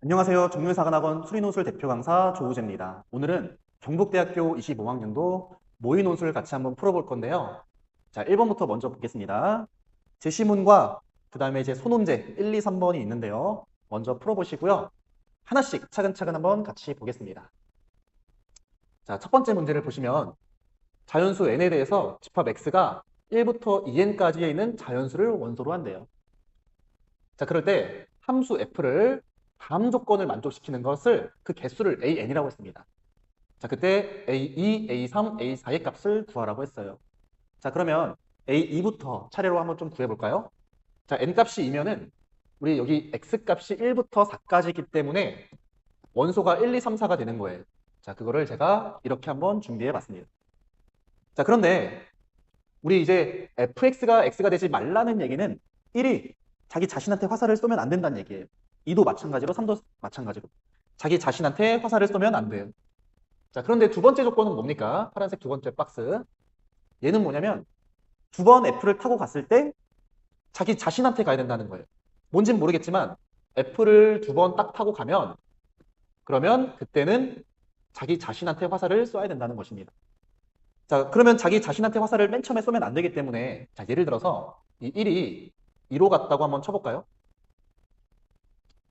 안녕하세요. 정밀사관학원 수리논술 대표 강사 조우재입니다. 오늘은 경북대학교 25학년도 모의논술 같이 한번 풀어볼 건데요. 자, 1번부터 먼저 보겠습니다. 제시문과 그 다음에 이제 소논제 1, 2, 3번이 있는데요. 먼저 풀어보시고요. 하나씩 차근차근 한번 같이 보겠습니다. 자, 첫 번째 문제를 보시면 자연수 n에 대해서 집합 x가 1부터 2n까지에 있는 자연수를 원소로 한대요. 자, 그럴 때 함수 f를 다음 조건을 만족시키는 것을 그 개수를 an이라고 했습니다. 자, 그때 a2, a3, a4의 값을 구하라고 했어요. 자, 그러면 a2부터 차례로 한번 좀 구해볼까요? 자, n 값이 2면은 우리 여기 x 값이 1부터 4까지이기 때문에 원소가 1, 2, 3, 4가 되는 거예요. 자, 그거를 제가 이렇게 한번 준비해 봤습니다. 자, 그런데 우리 이제 fx가 x가 되지 말라는 얘기는 1이 자기 자신한테 화살을 쏘면 안 된다는 얘기예요. 2도 마찬가지로 3도 마찬가지로 자기 자신한테 화살을 쏘면 안 돼요. 자, 그런데 두 번째 조건은 뭡니까? 파란색 두 번째 박스. 얘는 뭐냐면 두 번 F를 타고 갔을 때 자기 자신한테 가야 된다는 거예요. 뭔진 모르겠지만 F를 두 번 딱 타고 가면 그러면 그때는 자기 자신한테 화살을 쏴야 된다는 것입니다. 자, 그러면 자기 자신한테 화살을 맨 처음에 쏘면 안 되기 때문에 자, 예를 들어서 이 1이 2로 갔다고 한번 쳐볼까요?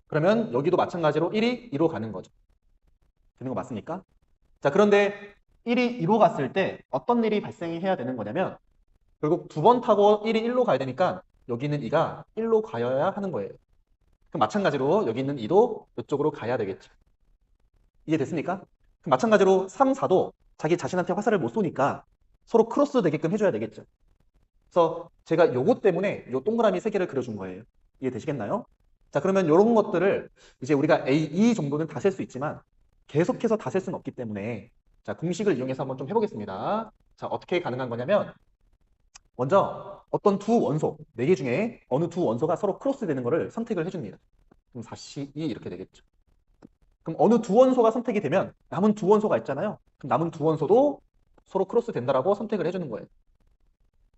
그러면 여기도 마찬가지로 1이 2로 가는 거죠. 되는 거 맞습니까? 자, 그런데 1이 2로 갔을 때 어떤 일이 발생해야 되는 거냐면 결국 두 번 타고 1이 1로 가야 되니까 여기 있는 2가 1로 가야 하는 거예요. 그럼 마찬가지로 여기 있는 2도 이쪽으로 가야 되겠죠. 이해됐습니까? 그럼 마찬가지로 3, 4도 자기 자신한테 화살을 못 쏘니까 서로 크로스 되게끔 해줘야 되겠죠. 그래서 제가 요거 때문에 요 동그라미 3개를 그려준 거예요. 이해되시겠나요? 자, 그러면 이런 것들을 이제 우리가 A, E 정도는 다 셀 수 있지만 계속해서 다 셀 수는 없기 때문에 자, 공식을 이용해서 한번 좀 해보겠습니다. 자, 어떻게 가능한 거냐면 먼저 어떤 두 원소, 4개 중에 어느 두 원소가 서로 크로스 되는 거를 선택을 해줍니다. 그럼 4C2 이렇게 되겠죠. 그럼 어느 두 원소가 선택이 되면 남은 두 원소가 있잖아요. 그럼 남은 두 원소도 서로 크로스 된다라고 선택을 해주는 거예요.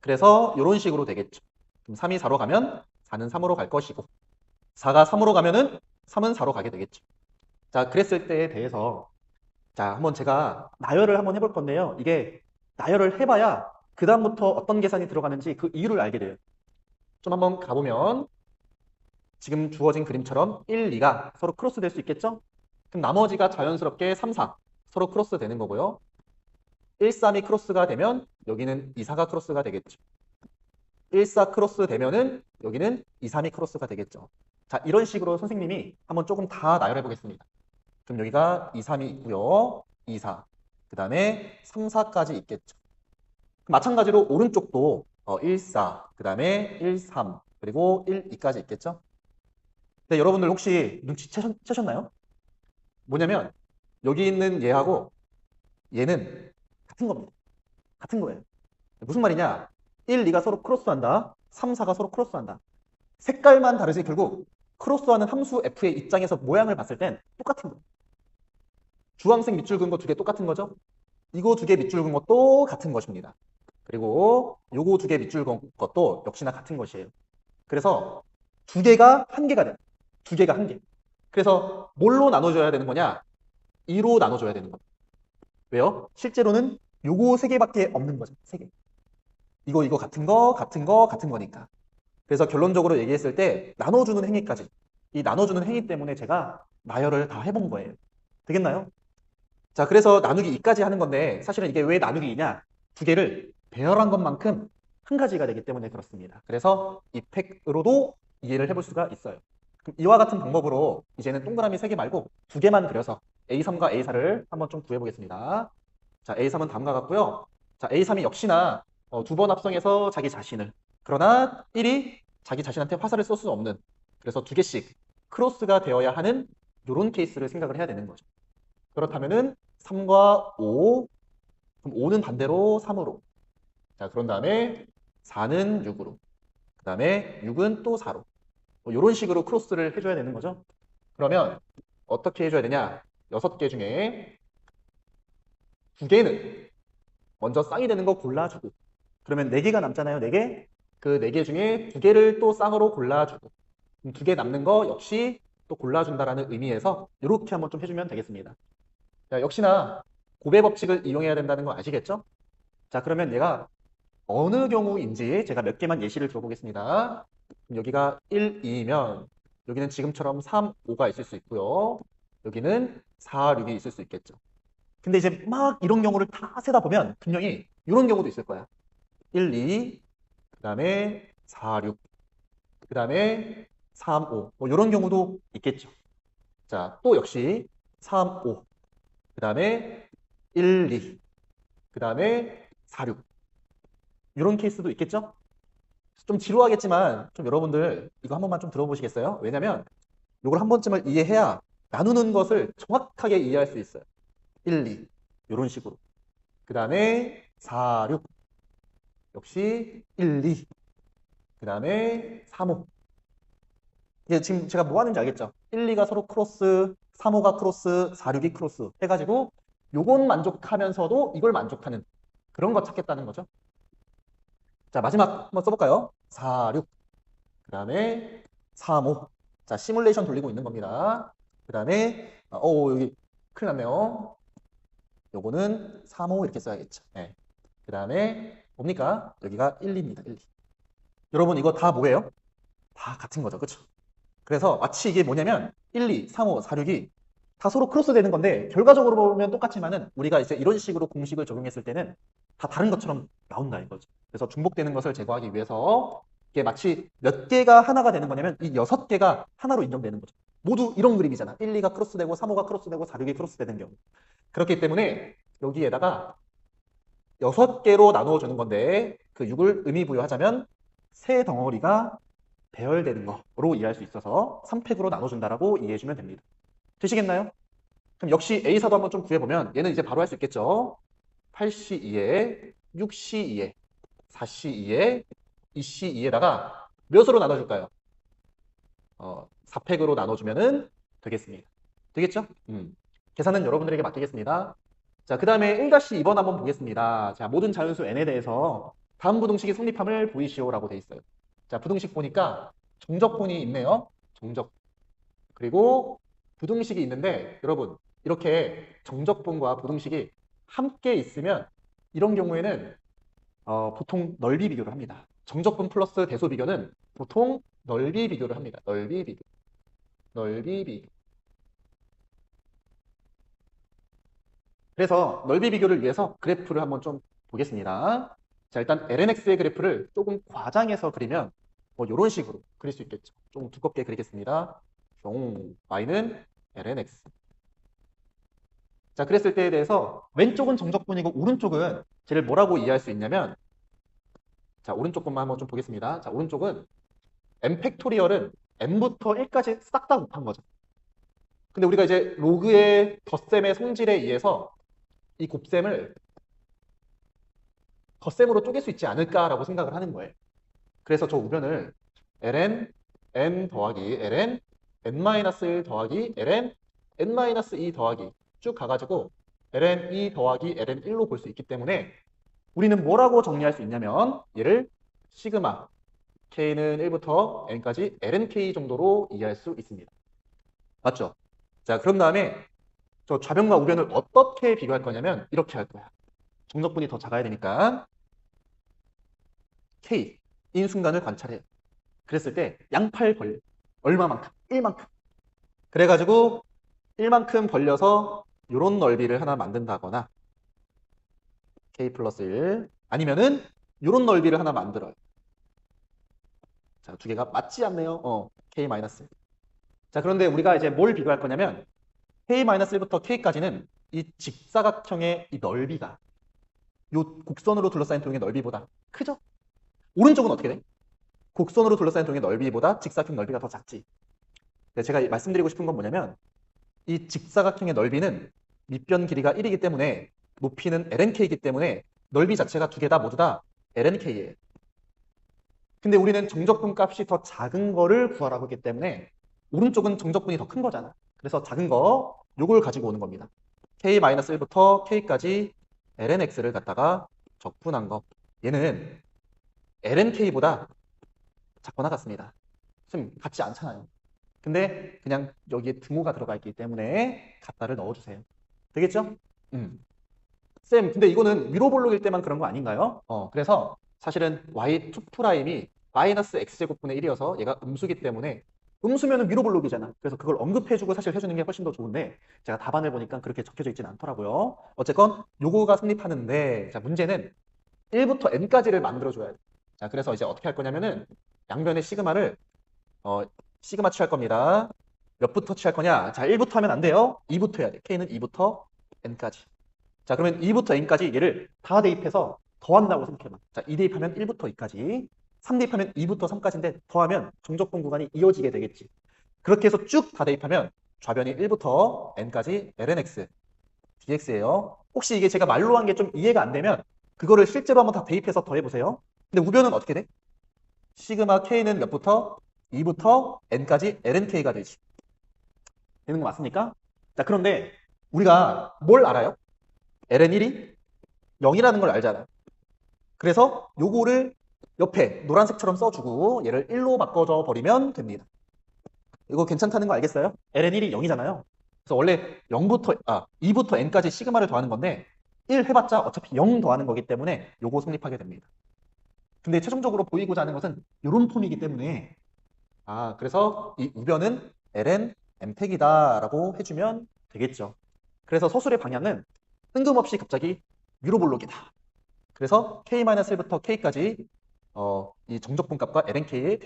그래서 이런 식으로 되겠죠. 그럼 3이 4로 가면 4는 3으로 갈 것이고 4가 3으로 가면은 3은 4로 가게 되겠죠. 자, 그랬을 때에 대해서 자, 한번 제가 나열을 한번 해볼 건데요. 이게 나열을 해봐야 그 다음부터 어떤 계산이 들어가는지 그 이유를 알게 돼요. 좀 한번 가보면 지금 주어진 그림처럼 1, 2가 서로 크로스 될 수 있겠죠? 그럼 나머지가 자연스럽게 3, 4 서로 크로스 되는 거고요. 1, 3이 크로스가 되면 여기는 2, 4가 크로스가 되겠죠. 1, 4 크로스 되면은 여기는 2, 3이 크로스가 되겠죠. 자, 이런 식으로 선생님이 한번 조금 다 나열해 보겠습니다. 그럼 여기가 2, 3이 있고요. 2, 4. 그 다음에 3, 4까지 있겠죠. 마찬가지로 오른쪽도 1, 4, 그 다음에 1, 3, 그리고 1, 2까지 있겠죠. 네, 여러분들 혹시 눈치채셨나요? 뭐냐면 여기 있는 얘하고 얘는 같은 겁니다. 같은 거예요. 무슨 말이냐? 1, 2가 서로 크로스한다. 3, 4가 서로 크로스한다. 색깔만 다르지 결국 크로스하는 함수 f의 입장에서 모양을 봤을 땐 똑같은 거예요. 주황색 밑줄 그은 거 두 개 똑같은 거죠? 이거 두 개 밑줄 그은 것도 같은 것입니다. 그리고 요거 두 개 밑줄 그은 것도 역시나 같은 것이에요. 그래서 두 개가 한 개가 돼요. 두 개가 한 개. 그래서 뭘로 나눠줘야 되는 거냐? 2로 나눠줘야 되는 거예요. 왜요? 실제로는 요거 세 개밖에 없는 거죠. 세 개. 이거 같은 거, 같은 거, 같은 거니까. 그래서 결론적으로 얘기했을 때 나눠주는 행위까지. 이 나눠주는 행위 때문에 제가 나열을 다 해본 거예요. 되겠나요? 자, 그래서 나누기 2까지 하는 건데 사실은 이게 왜 나누기 2냐? 두 개를 배열한 것만큼 한 가지가 되기 때문에 그렇습니다. 그래서 이 팩으로도 이해를 해볼 수가 있어요. 그럼 이와 같은 방법으로 이제는 동그라미 3개 말고 2개만 그려서 A3과 A4를 한번 좀 구해보겠습니다. 자, A3은 다음과 같고요. 자, A3이 역시나 두 번 합성해서 자기 자신을 그러나 1이 자기 자신한테 화살을 쏠 수 없는 그래서 두 개씩 크로스가 되어야 하는 이런 케이스를 생각을 해야 되는 거죠. 그렇다면은 3과 5, 그럼 5는 반대로 3으로. 자, 그런 다음에 4는 6으로. 그 다음에 6은 또 4로. 뭐 이런 식으로 크로스를 해줘야 되는 거죠. 그러면 어떻게 해줘야 되냐? 6개 중에 2개는 먼저 쌍이 되는 거 골라주고 그러면 4개가 남잖아요. 4개. 그 4개 중에 2개를 또 쌍으로 골라주고 2개 남는 거 역시 또 골라준다라는 의미에서 이렇게 한번 좀 해주면 되겠습니다. 자, 역시나 곱의 법칙을 이용해야 된다는 거 아시겠죠? 자, 그러면 얘가 어느 경우인지 제가 몇 개만 예시를 들어보겠습니다. 여기가 1, 2면 여기는 지금처럼 3, 5가 있을 수 있고요. 여기는 4, 6이 있을 수 있겠죠. 근데 이제 막 이런 경우를 다 세다 보면 분명히 이런 경우도 있을 거야. 1, 2, 그 다음에 4, 6, 그 다음에 3, 5. 뭐 이런 경우도 있겠죠. 자, 또 역시 3, 5. 그 다음에 1, 2. 그 다음에 4, 6. 이런 케이스도 있겠죠? 좀 지루하겠지만 좀 여러분들 이거 한 번만 좀 들어보시겠어요? 왜냐면 이걸 한 번쯤을 이해해야 나누는 것을 정확하게 이해할 수 있어요. 1, 2. 이런 식으로. 그 다음에 4, 6. 역시 1, 2. 그 다음에 3, 5. 이게 지금 제가 뭐 하는지 알겠죠? 1, 2가 서로 크로스, 3, 5가 크로스, 4, 6이 크로스 해가지고 요건 만족하면서도 이걸 만족하는 그런 거 찾겠다는 거죠. 자, 마지막 한번 써볼까요? 4, 6. 그 다음에 3, 5. 자, 시뮬레이션 돌리고 있는 겁니다. 그 다음에, 여기 큰일 났네요. 요거는 3, 5 이렇게 써야겠죠. 네. 그 다음에 뭡니까? 여기가 1, 2입니다. 1, 2. 여러분 이거 다 뭐예요? 다 같은 거죠. 그쵸? 그래서 마치 이게 뭐냐면 1, 2, 3, 5, 4, 6이 다 서로 크로스 되는 건데 결과적으로 보면 똑같지만은 우리가 이제 이런 식으로 공식을 적용했을 때는 다 다른 것처럼 나온다 이거죠. 그래서 중복되는 것을 제거하기 위해서 이게 마치 몇 개가 하나가 되는 거냐면 이 6개가 하나로 인정되는 거죠. 모두 이런 그림이잖아. 1, 2가 크로스되고 3, 5가 크로스되고 4, 6이 크로스되는 경우. 그렇기 때문에 여기에다가 6개로 나누어 주는 건데 그 6을 의미 부여하자면 세 덩어리가 배열되는 거로 이해할 수 있어서 3팩으로 나눠준다라고 이해해주면 됩니다. 되시겠나요? 그럼 역시 A사도 한번 좀 구해보면 얘는 이제 바로 할 수 있겠죠. 8C2에 6C2에 4C2에 2C2에다가 몇으로 나눠줄까요? 4팩으로 나눠주면 되겠습니다. 되겠죠? 계산은 여러분들에게 맡기겠습니다. 자, 그 다음에 1-2번 한번 보겠습니다. 자, 모든 자연수 n에 대해서 다음 부등식이 성립함을 보이시오라고 돼 있어요. 자, 부등식 보니까 정적분이 있네요. 정적. 그리고 부등식이 있는데 여러분 이렇게 정적분과 부등식이 함께 있으면 이런 경우에는 보통 넓이 비교를 합니다. 정적분 플러스 대소 비교는 보통 넓이 비교를 합니다. 넓이 비교. 넓이 비교. 그래서 넓이 비교를 위해서 그래프를 한번 좀 보겠습니다. 자, 일단 lnx의 그래프를 조금 과장해서 그리면 뭐 이런 식으로 그릴 수 있겠죠. 좀 두껍게 그리겠습니다. y는 lnx. 자, 그랬을 때에 대해서 왼쪽은 정적분이고 오른쪽은 쟤를 뭐라고 이해할 수 있냐면 자, 오른쪽 것만 한번 좀 보겠습니다. 자, 오른쪽은 m 팩토리얼은 m부터 1까지 싹 다 곱한 거죠. 근데 우리가 이제 로그의 덧셈의 성질에 의해서 이 곱셈을 덧셈으로 쪼갤 수 있지 않을까라고 생각을 하는 거예요. 그래서 저 우변을 ln n 더하기 ln n-1 더하기 ln n-2 더하기 쭉 가가지고 ln 2 더하기 ln 1로 볼 수 있기 때문에 우리는 뭐라고 정리할 수 있냐면 얘를 시그마 k는 1부터 n까지 lnk 정도로 이해할 수 있습니다. 맞죠? 자, 그런 다음에 저 좌변과 우변을 어떻게 비교할 거냐면 이렇게 할 거야. 정적분이 더 작아야 되니까 K인 순간을 관찰해요. 그랬을 때 양팔 벌려. 얼마만큼? 1만큼. 그래가지고 1만큼 벌려서 이런 넓이를 하나 만든다거나 K 플러스 1 아니면은 이런 넓이를 하나 만들어요. 자, 두 개가 맞지 않네요. K 마이너스 1. 자, 그런데 우리가 이제 뭘 비교할 거냐면 K-1부터 K까지는 이 직사각형의 이 넓이가 이 곡선으로 둘러싸인 도형의 넓이보다 크죠? 오른쪽은 어떻게 돼? 곡선으로 둘러싸인 도형의 넓이보다 직사각형 넓이가 더 작지. 제가 말씀드리고 싶은 건 뭐냐면 이 직사각형의 넓이는 밑변 길이가 1이기 때문에 높이는 lnk이기 때문에 넓이 자체가 두 개 다 모두 다 lnk예요. 근데 우리는 정적분 값이 더 작은 거를 구하라고 했기 때문에 오른쪽은 정적분이 더 큰 거잖아. 그래서 작은 거 요걸 가지고 오는 겁니다. k-1부터 k까지 lnx를 갖다가 적분한 거. 얘는 lnk보다 작거나 같습니다. 좀 같지 않잖아요. 근데 그냥 여기에 등호가 들어가 있기 때문에 같다를 넣어주세요. 되겠죠? 쌤, 근데 이거는 위로 볼록일 때만 그런 거 아닌가요? 그래서 사실은 y2'이 마이너스 x제곱분의 1이어서 얘가 음수기 때문에 음수면은 위로 볼록이잖아. 그래서 그걸 언급해주고 사실 해주는 게 훨씬 더 좋은데 제가 답안을 보니까 그렇게 적혀져 있진 않더라고요. 어쨌건 요거가 성립하는데 자 문제는 1부터 n까지를 만들어줘야 돼. 자 그래서 이제 어떻게 할 거냐면은 양변의 시그마를 시그마 취할 겁니다. 몇부터 취할 거냐? 자 1부터 하면 안 돼요. 2부터 해야 돼. k는 2부터 n까지. 자, 그러면 2부터 n까지 얘를 다 대입해서 더한다고 생각해봐. 자, 2 대입하면 1부터 2까지, 3 대입하면 2부터 3까지인데 더하면 정적분 구간이 이어지게 되겠지. 그렇게 해서 쭉 다 대입하면 좌변이 1부터 n까지 lnx, dx예요. 혹시 이게 제가 말로 한 게 좀 이해가 안 되면 그거를 실제로 한번 다 대입해서 더해보세요. 근데 우변은 어떻게 돼? 시그마 k는 몇부터? 2부터 n까지 lnk가 되지. 되는 거 맞습니까? 자, 그런데 우리가 뭘 알아요? ln1이 0이라는 걸 알잖아. 그래서 요거를 옆에 노란색처럼 써주고 얘를 1로 바꿔줘 버리면 됩니다. 이거 괜찮다는 거 알겠어요? ln1이 0이잖아요. 그래서 원래 2부터 n까지 시그마를 더하는 건데 1 해봤자 어차피 0 더하는 거기 때문에 요거 성립하게 됩니다. 근데 최종적으로 보이고자 하는 것은 이런 폼이기 때문에 그래서 이 우변은 ln m택이다라고 해주면 되겠죠. 그래서 서술의 방향은 뜬금없이 갑자기 위로 볼록이다. 그래서 k-1부터 k까지 이 정적분 값과 lnk의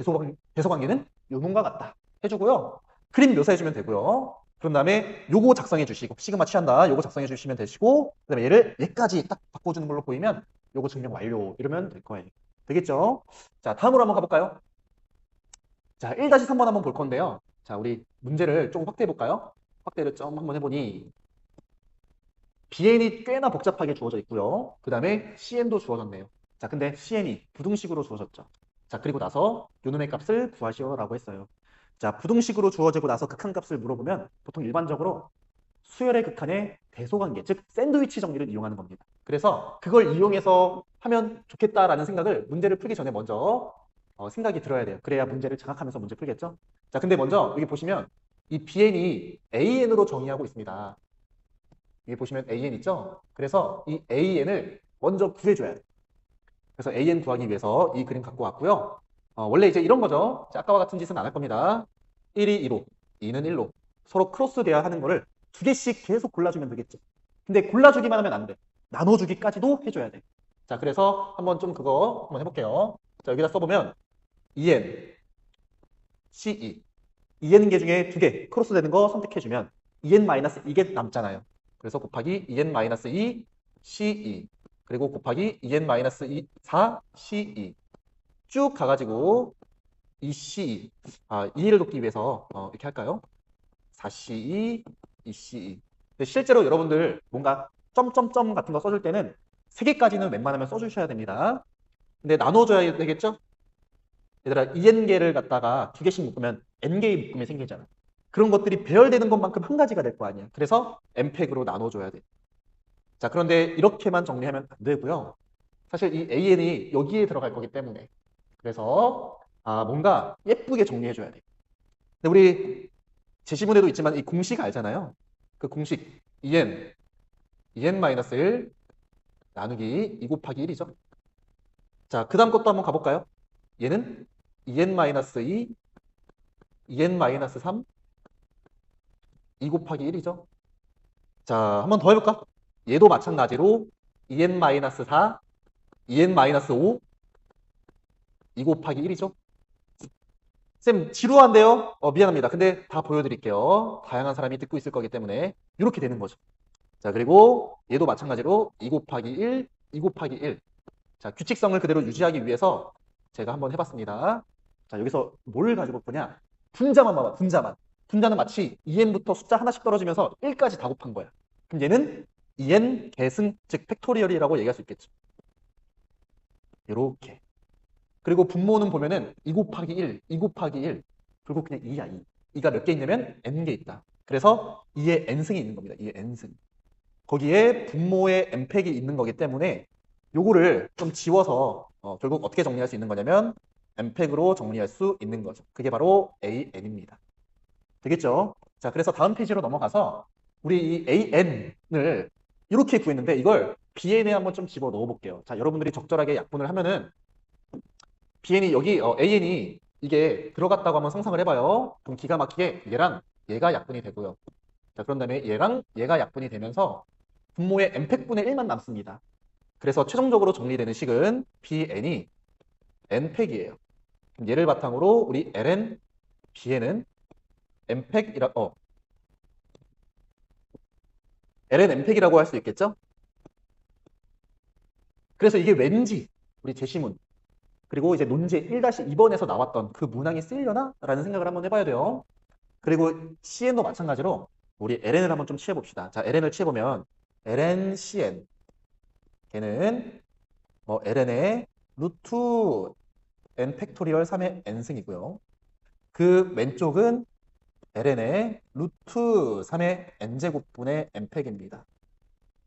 대소관계는 요놈과 같다 해주고요. 그림 묘사해주면 되고요. 그런 다음에 요거 작성해 주시고 시그마 취한다. 요거 작성해 주시면 되시고 그 다음에 얘를 얘까지 딱 바꿔주는 걸로 보이면 요거 증명 완료 이러면 될 거예요. 되겠죠? 자 다음으로 한번 가볼까요? 자 1-3번 한번 볼 건데요. 자 우리 문제를 좀 확대해 볼까요? 확대를 좀 한번 해보니 BN이 꽤나 복잡하게 주어져 있고요. 그 다음에 CN도 주어졌네요. 자, 근데 CN이 부등식으로 주어졌죠. 자, 그리고 나서 요놈의 값을 구하시오라고 했어요. 자, 부등식으로 주어지고 나서 극한값을 물어보면 보통 일반적으로 수열의 극한의 대소관계, 즉 샌드위치 정리를 이용하는 겁니다. 그래서 그걸 이용해서 하면 좋겠다라는 생각을 문제를 풀기 전에 먼저 생각이 들어야 돼요. 그래야 문제를 장악하면서 문제 풀겠죠? 자, 근데 먼저 여기 보시면 이 BN이 AN으로 정의하고 있습니다. 여기 보시면 AN 있죠? 그래서 이 AN을 먼저 구해줘야 돼. 그래서 AN 구하기 위해서 이 그림 갖고 왔고요. 원래 이제 이런 거죠. 아까와 같은 짓은 안 할 겁니다. 1이 2로, 2는 1로 서로 크로스 돼야 하는 거를 두 개씩 계속 골라주면 되겠죠. 근데 골라주기만 하면 안 돼. 나눠주기까지도 해줘야 돼. 자, 그래서 한번 좀 그거 한번 해볼게요. 자, 여기다 써보면 EN, CE, EN계 중에 두 개 크로스 되는 거 선택해주면 EN-2개 남잖아요. 그래서 곱하기 EN-2 CE 그리고 곱하기 EN-2 4 CE 쭉 가가지고 이 CE 이해를 돕기 위해서 이렇게 할까요? 4CE, 2CE 근데 실제로 여러분들 뭔가 점점점 같은 거 써줄 때는 3개까지는 웬만하면 써주셔야 됩니다. 근데 나눠줘야 되겠죠? 얘들아 EN계를 갖다가 2개씩 묶으면 N개의 묶음이 생기잖아. 그런 것들이 배열되는 것만큼 한 가지가 될 거 아니야. 그래서 M팩으로 나눠줘야 돼. 자, 그런데 이렇게만 정리하면 안 되고요. 사실 이 AN이 여기에 들어갈 거기 때문에 그래서 뭔가 예쁘게 정리해줘야 돼. 근데 우리 제시문에도 있지만 이 공식 알잖아요. 그 공식 EN-1 나누기 2 곱하기 1이죠. 자, 그 다음 것도 한번 가볼까요? 얘는 EN-2 EN-3 2 곱하기 1이죠. 자, 한번 더 해볼까? 얘도 마찬가지로 EN-4, EN-5, 2 곱하기 1이죠. 쌤, 지루한데요? 미안합니다. 근데 다 보여드릴게요. 다양한 사람이 듣고 있을 거기 때문에 이렇게 되는 거죠. 자, 그리고 얘도 마찬가지로 2 곱하기 1, 2 곱하기 1. 자, 규칙성을 그대로 유지하기 위해서 제가 한번 해봤습니다. 자, 여기서 뭘 가지고 보냐? 분자만 봐봐, 분자만. 분자는 마치 2n부터 숫자 하나씩 떨어지면서 1까지 다 곱한 거야. 그럼 얘는 2n 계승, 즉 팩토리얼이라고 얘기할 수 있겠죠. 이렇게. 그리고 분모는 보면은 2 곱하기 1, 2 곱하기 1. 결국 그냥 2야, 2. 2가 몇 개 있냐면 n개 있다. 그래서 2의 n승이 있는 겁니다. 2의 n승. 거기에 분모에 n팩이 있는 거기 때문에 요거를 좀 지워서 결국 어떻게 정리할 수 있는 거냐면 n팩으로 정리할 수 있는 거죠. 그게 바로 AN입니다. 되겠죠? 자, 그래서 다음 페이지로 넘어가서 우리 이 AN을 이렇게 구했는데 이걸 BN에 한번 좀 집어 넣어 볼게요. 자, 여러분들이 적절하게 약분을 하면은 BN이 여기 AN이 이게 들어갔다고 한번 상상을 해봐요. 그럼 기가 막히게 얘랑 얘가 약분이 되고요. 자, 그런 다음에 얘랑 얘가 약분이 되면서 분모의 n팩분의 1만 남습니다. 그래서 최종적으로 정리되는 식은 BN이 n팩이에요. 그럼 얘를 바탕으로 우리 LN, BN은 LN n팩이라고 할 수 있겠죠? 그래서 이게 왠지 우리 제시문 그리고 이제 논제 1-2번에서 나왔던 그 문항이 쓰이려나? 라는 생각을 한번 해봐야 돼요. 그리고 CN도 마찬가지로 우리 LN을 한번 좀 취해봅시다. 자, LN을 취해보면 LN, CN 걔는 LN의 루트 n 팩토리얼 3의 n승이고요. 그 왼쪽은 LN의 루트 3의 n제곱분의 n팩입니다.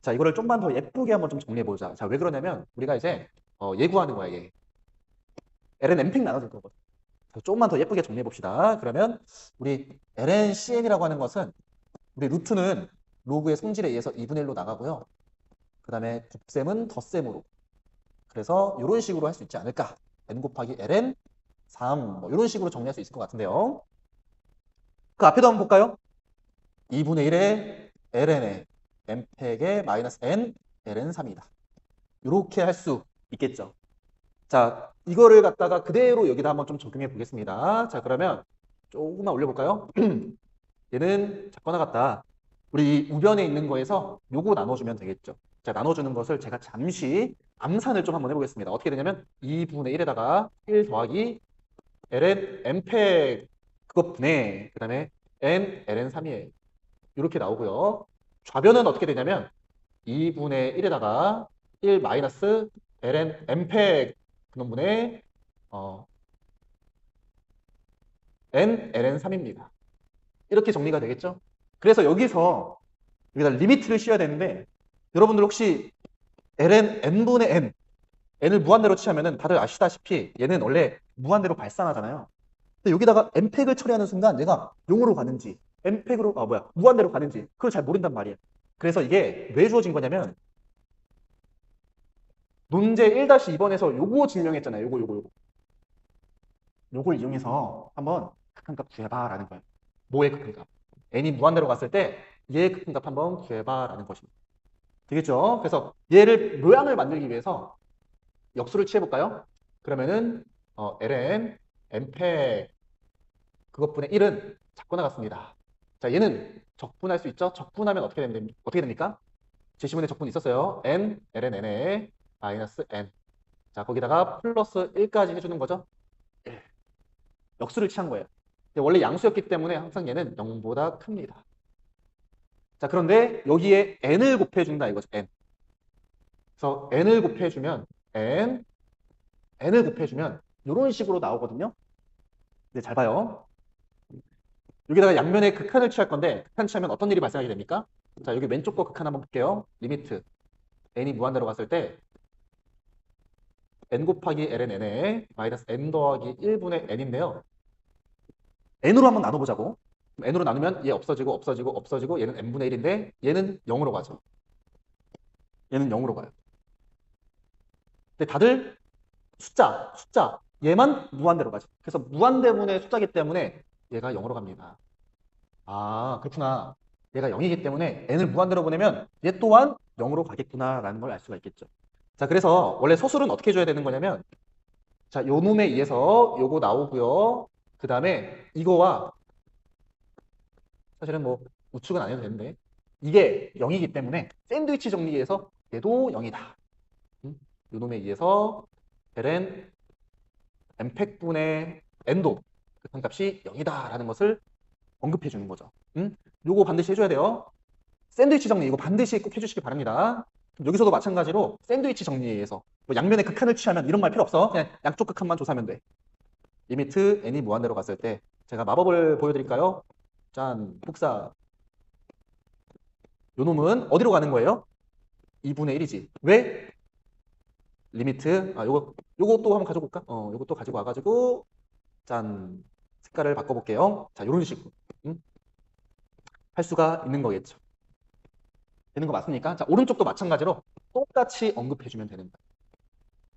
자, 이거를 좀만 더 예쁘게 한번 좀 정리해보자. 자, 왜 그러냐면 우리가 이제 예구하는 거야, 얘. LN n팩 나눠줄 거거든. 조금만 더 예쁘게 정리해봅시다. 그러면 우리 LNCN이라고 하는 것은 우리 루트는 로그의 성질에 의해서 2분의 1로 나가고요. 그 다음에 곱셈은 덧셈으로. 그래서 이런 식으로 할 수 있지 않을까. n 곱하기 ln 3 뭐 이런 식으로 정리할 수 있을 것 같은데요. 그 앞에도 한번 볼까요? 2분의 1의 ln의 n팩의 마이너스 n ln 3이다. 이렇게 할 수 있겠죠. 자, 이거를 갖다가 그대로 여기다 한번 좀 적용해 보겠습니다. 자, 그러면 조금만 올려볼까요? 얘는 작거나 같다. 우리 이 우변에 있는 거에서 요거 나눠주면 되겠죠. 자, 나눠주는 것을 제가 잠시 암산을 좀 한번 해보겠습니다. 어떻게 되냐면 2분의 1에다가 1 더하기 ln n팩 그것 분의 그 다음에 n ln 3이에요. 이렇게 나오고요. 좌변은 어떻게 되냐면 2분의 1에다가 1 마이너스 ln n팩 그놈분의 n ln 3입니다. 이렇게 정리가 되겠죠? 그래서 여기서 여기다 리미트를 씌워야 되는데 여러분들 혹시 ln n분의 n n을 무한대로 취하면은 다들 아시다시피 얘는 원래 무한대로 발산하잖아요. 근데 여기다가 n팩을 처리하는 순간 얘가 0으로 가는지 n팩으로 무한대로 가는지 그걸 잘 모른단 말이에요. 그래서 이게 왜 주어진 거냐면 논제 1-2번에서 요거 증명했잖아요. 요걸 이용해서 한번 극한값 구해봐 라는 거예요. 뭐의 극한값? n이 무한대로 갔을 때 얘의 극한값 한번 구해봐 라는 것입니다. 되겠죠? 그래서 얘를 모양을 만들기 위해서 역수를 취해볼까요? 그러면은 ln n팩 그것분의 1은 작고 나갔습니다. 자, 얘는 적분할 수 있죠? 적분하면 어떻게 됩니까? 제시문에 적분 있었어요. n, ln n에 마이너스 n. 자, 거기다가 플러스 1까지 해주는 거죠. 역수를 취한 거예요. 원래 양수였기 때문에 항상 얘는 0보다 큽니다. 자, 그런데 여기에 n을 곱해준다 이거죠. n. 그래서 n을 곱해주면 n을 곱해주면 이런 식으로 나오거든요. 네, 잘 봐요. 여기다가 양면에 극한을 취할 건데 극한 취하면 어떤 일이 발생하게 됩니까? 자, 여기 왼쪽 거 극한 한번 볼게요. 리미트 n이 무한대로 갔을 때 n 곱하기 ln n에 마이너스 n 더하기 1분의 n인데요. n으로 한번 나눠보자고. n으로 나누면 얘 없어지고 얘는 n분의 1인데 얘는 0으로 가죠. 얘는 0으로 가요. 근데 다들 숫자 얘만 무한대로 가지. 그래서 무한대분의 숫자기 때문에 얘가 0으로 갑니다. 아, 그렇구나. 얘가 0이기 때문에 n을 무한대로 보내면 얘 또한 0으로 가겠구나 라는 걸 알 수가 있겠죠. 자, 그래서 원래 서술은 어떻게 줘야 되는 거냐면 자, 요 놈에 의해서 요거 나오고요. 그 다음에 이거와 사실은 뭐 우측은 안 해도 되는데 이게 0이기 때문에 샌드위치 정리에서 얘도 0이다. 요 놈에 의해서 ln n팩분의 n도 극한값이 0이다 라는 것을 언급해 주는 거죠. 요거 반드시 해줘야 돼요. 샌드위치 정리 이거 반드시 꼭 해주시기 바랍니다. 여기서도 마찬가지로 샌드위치 정리에 의해서 뭐 양면에 극한을 취하면 이런 말 필요 없어. 그냥 양쪽 극한만 조사하면 돼. 리미트 n이 무한대로 갔을 때 제가 마법을 보여드릴까요? 짠, 복사. 요 놈은 어디로 가는 거예요? 2분의 1이지. 왜? 리미트 요거 또 한번 가져볼까? 요거 또 가지고 와가지고 짠, 색깔을 바꿔볼게요. 자, 요런 식으로. 할 수가 있는 거겠죠. 되는 거 맞습니까? 자, 오른쪽도 마찬가지로 똑같이 언급해주면 되는 거예요.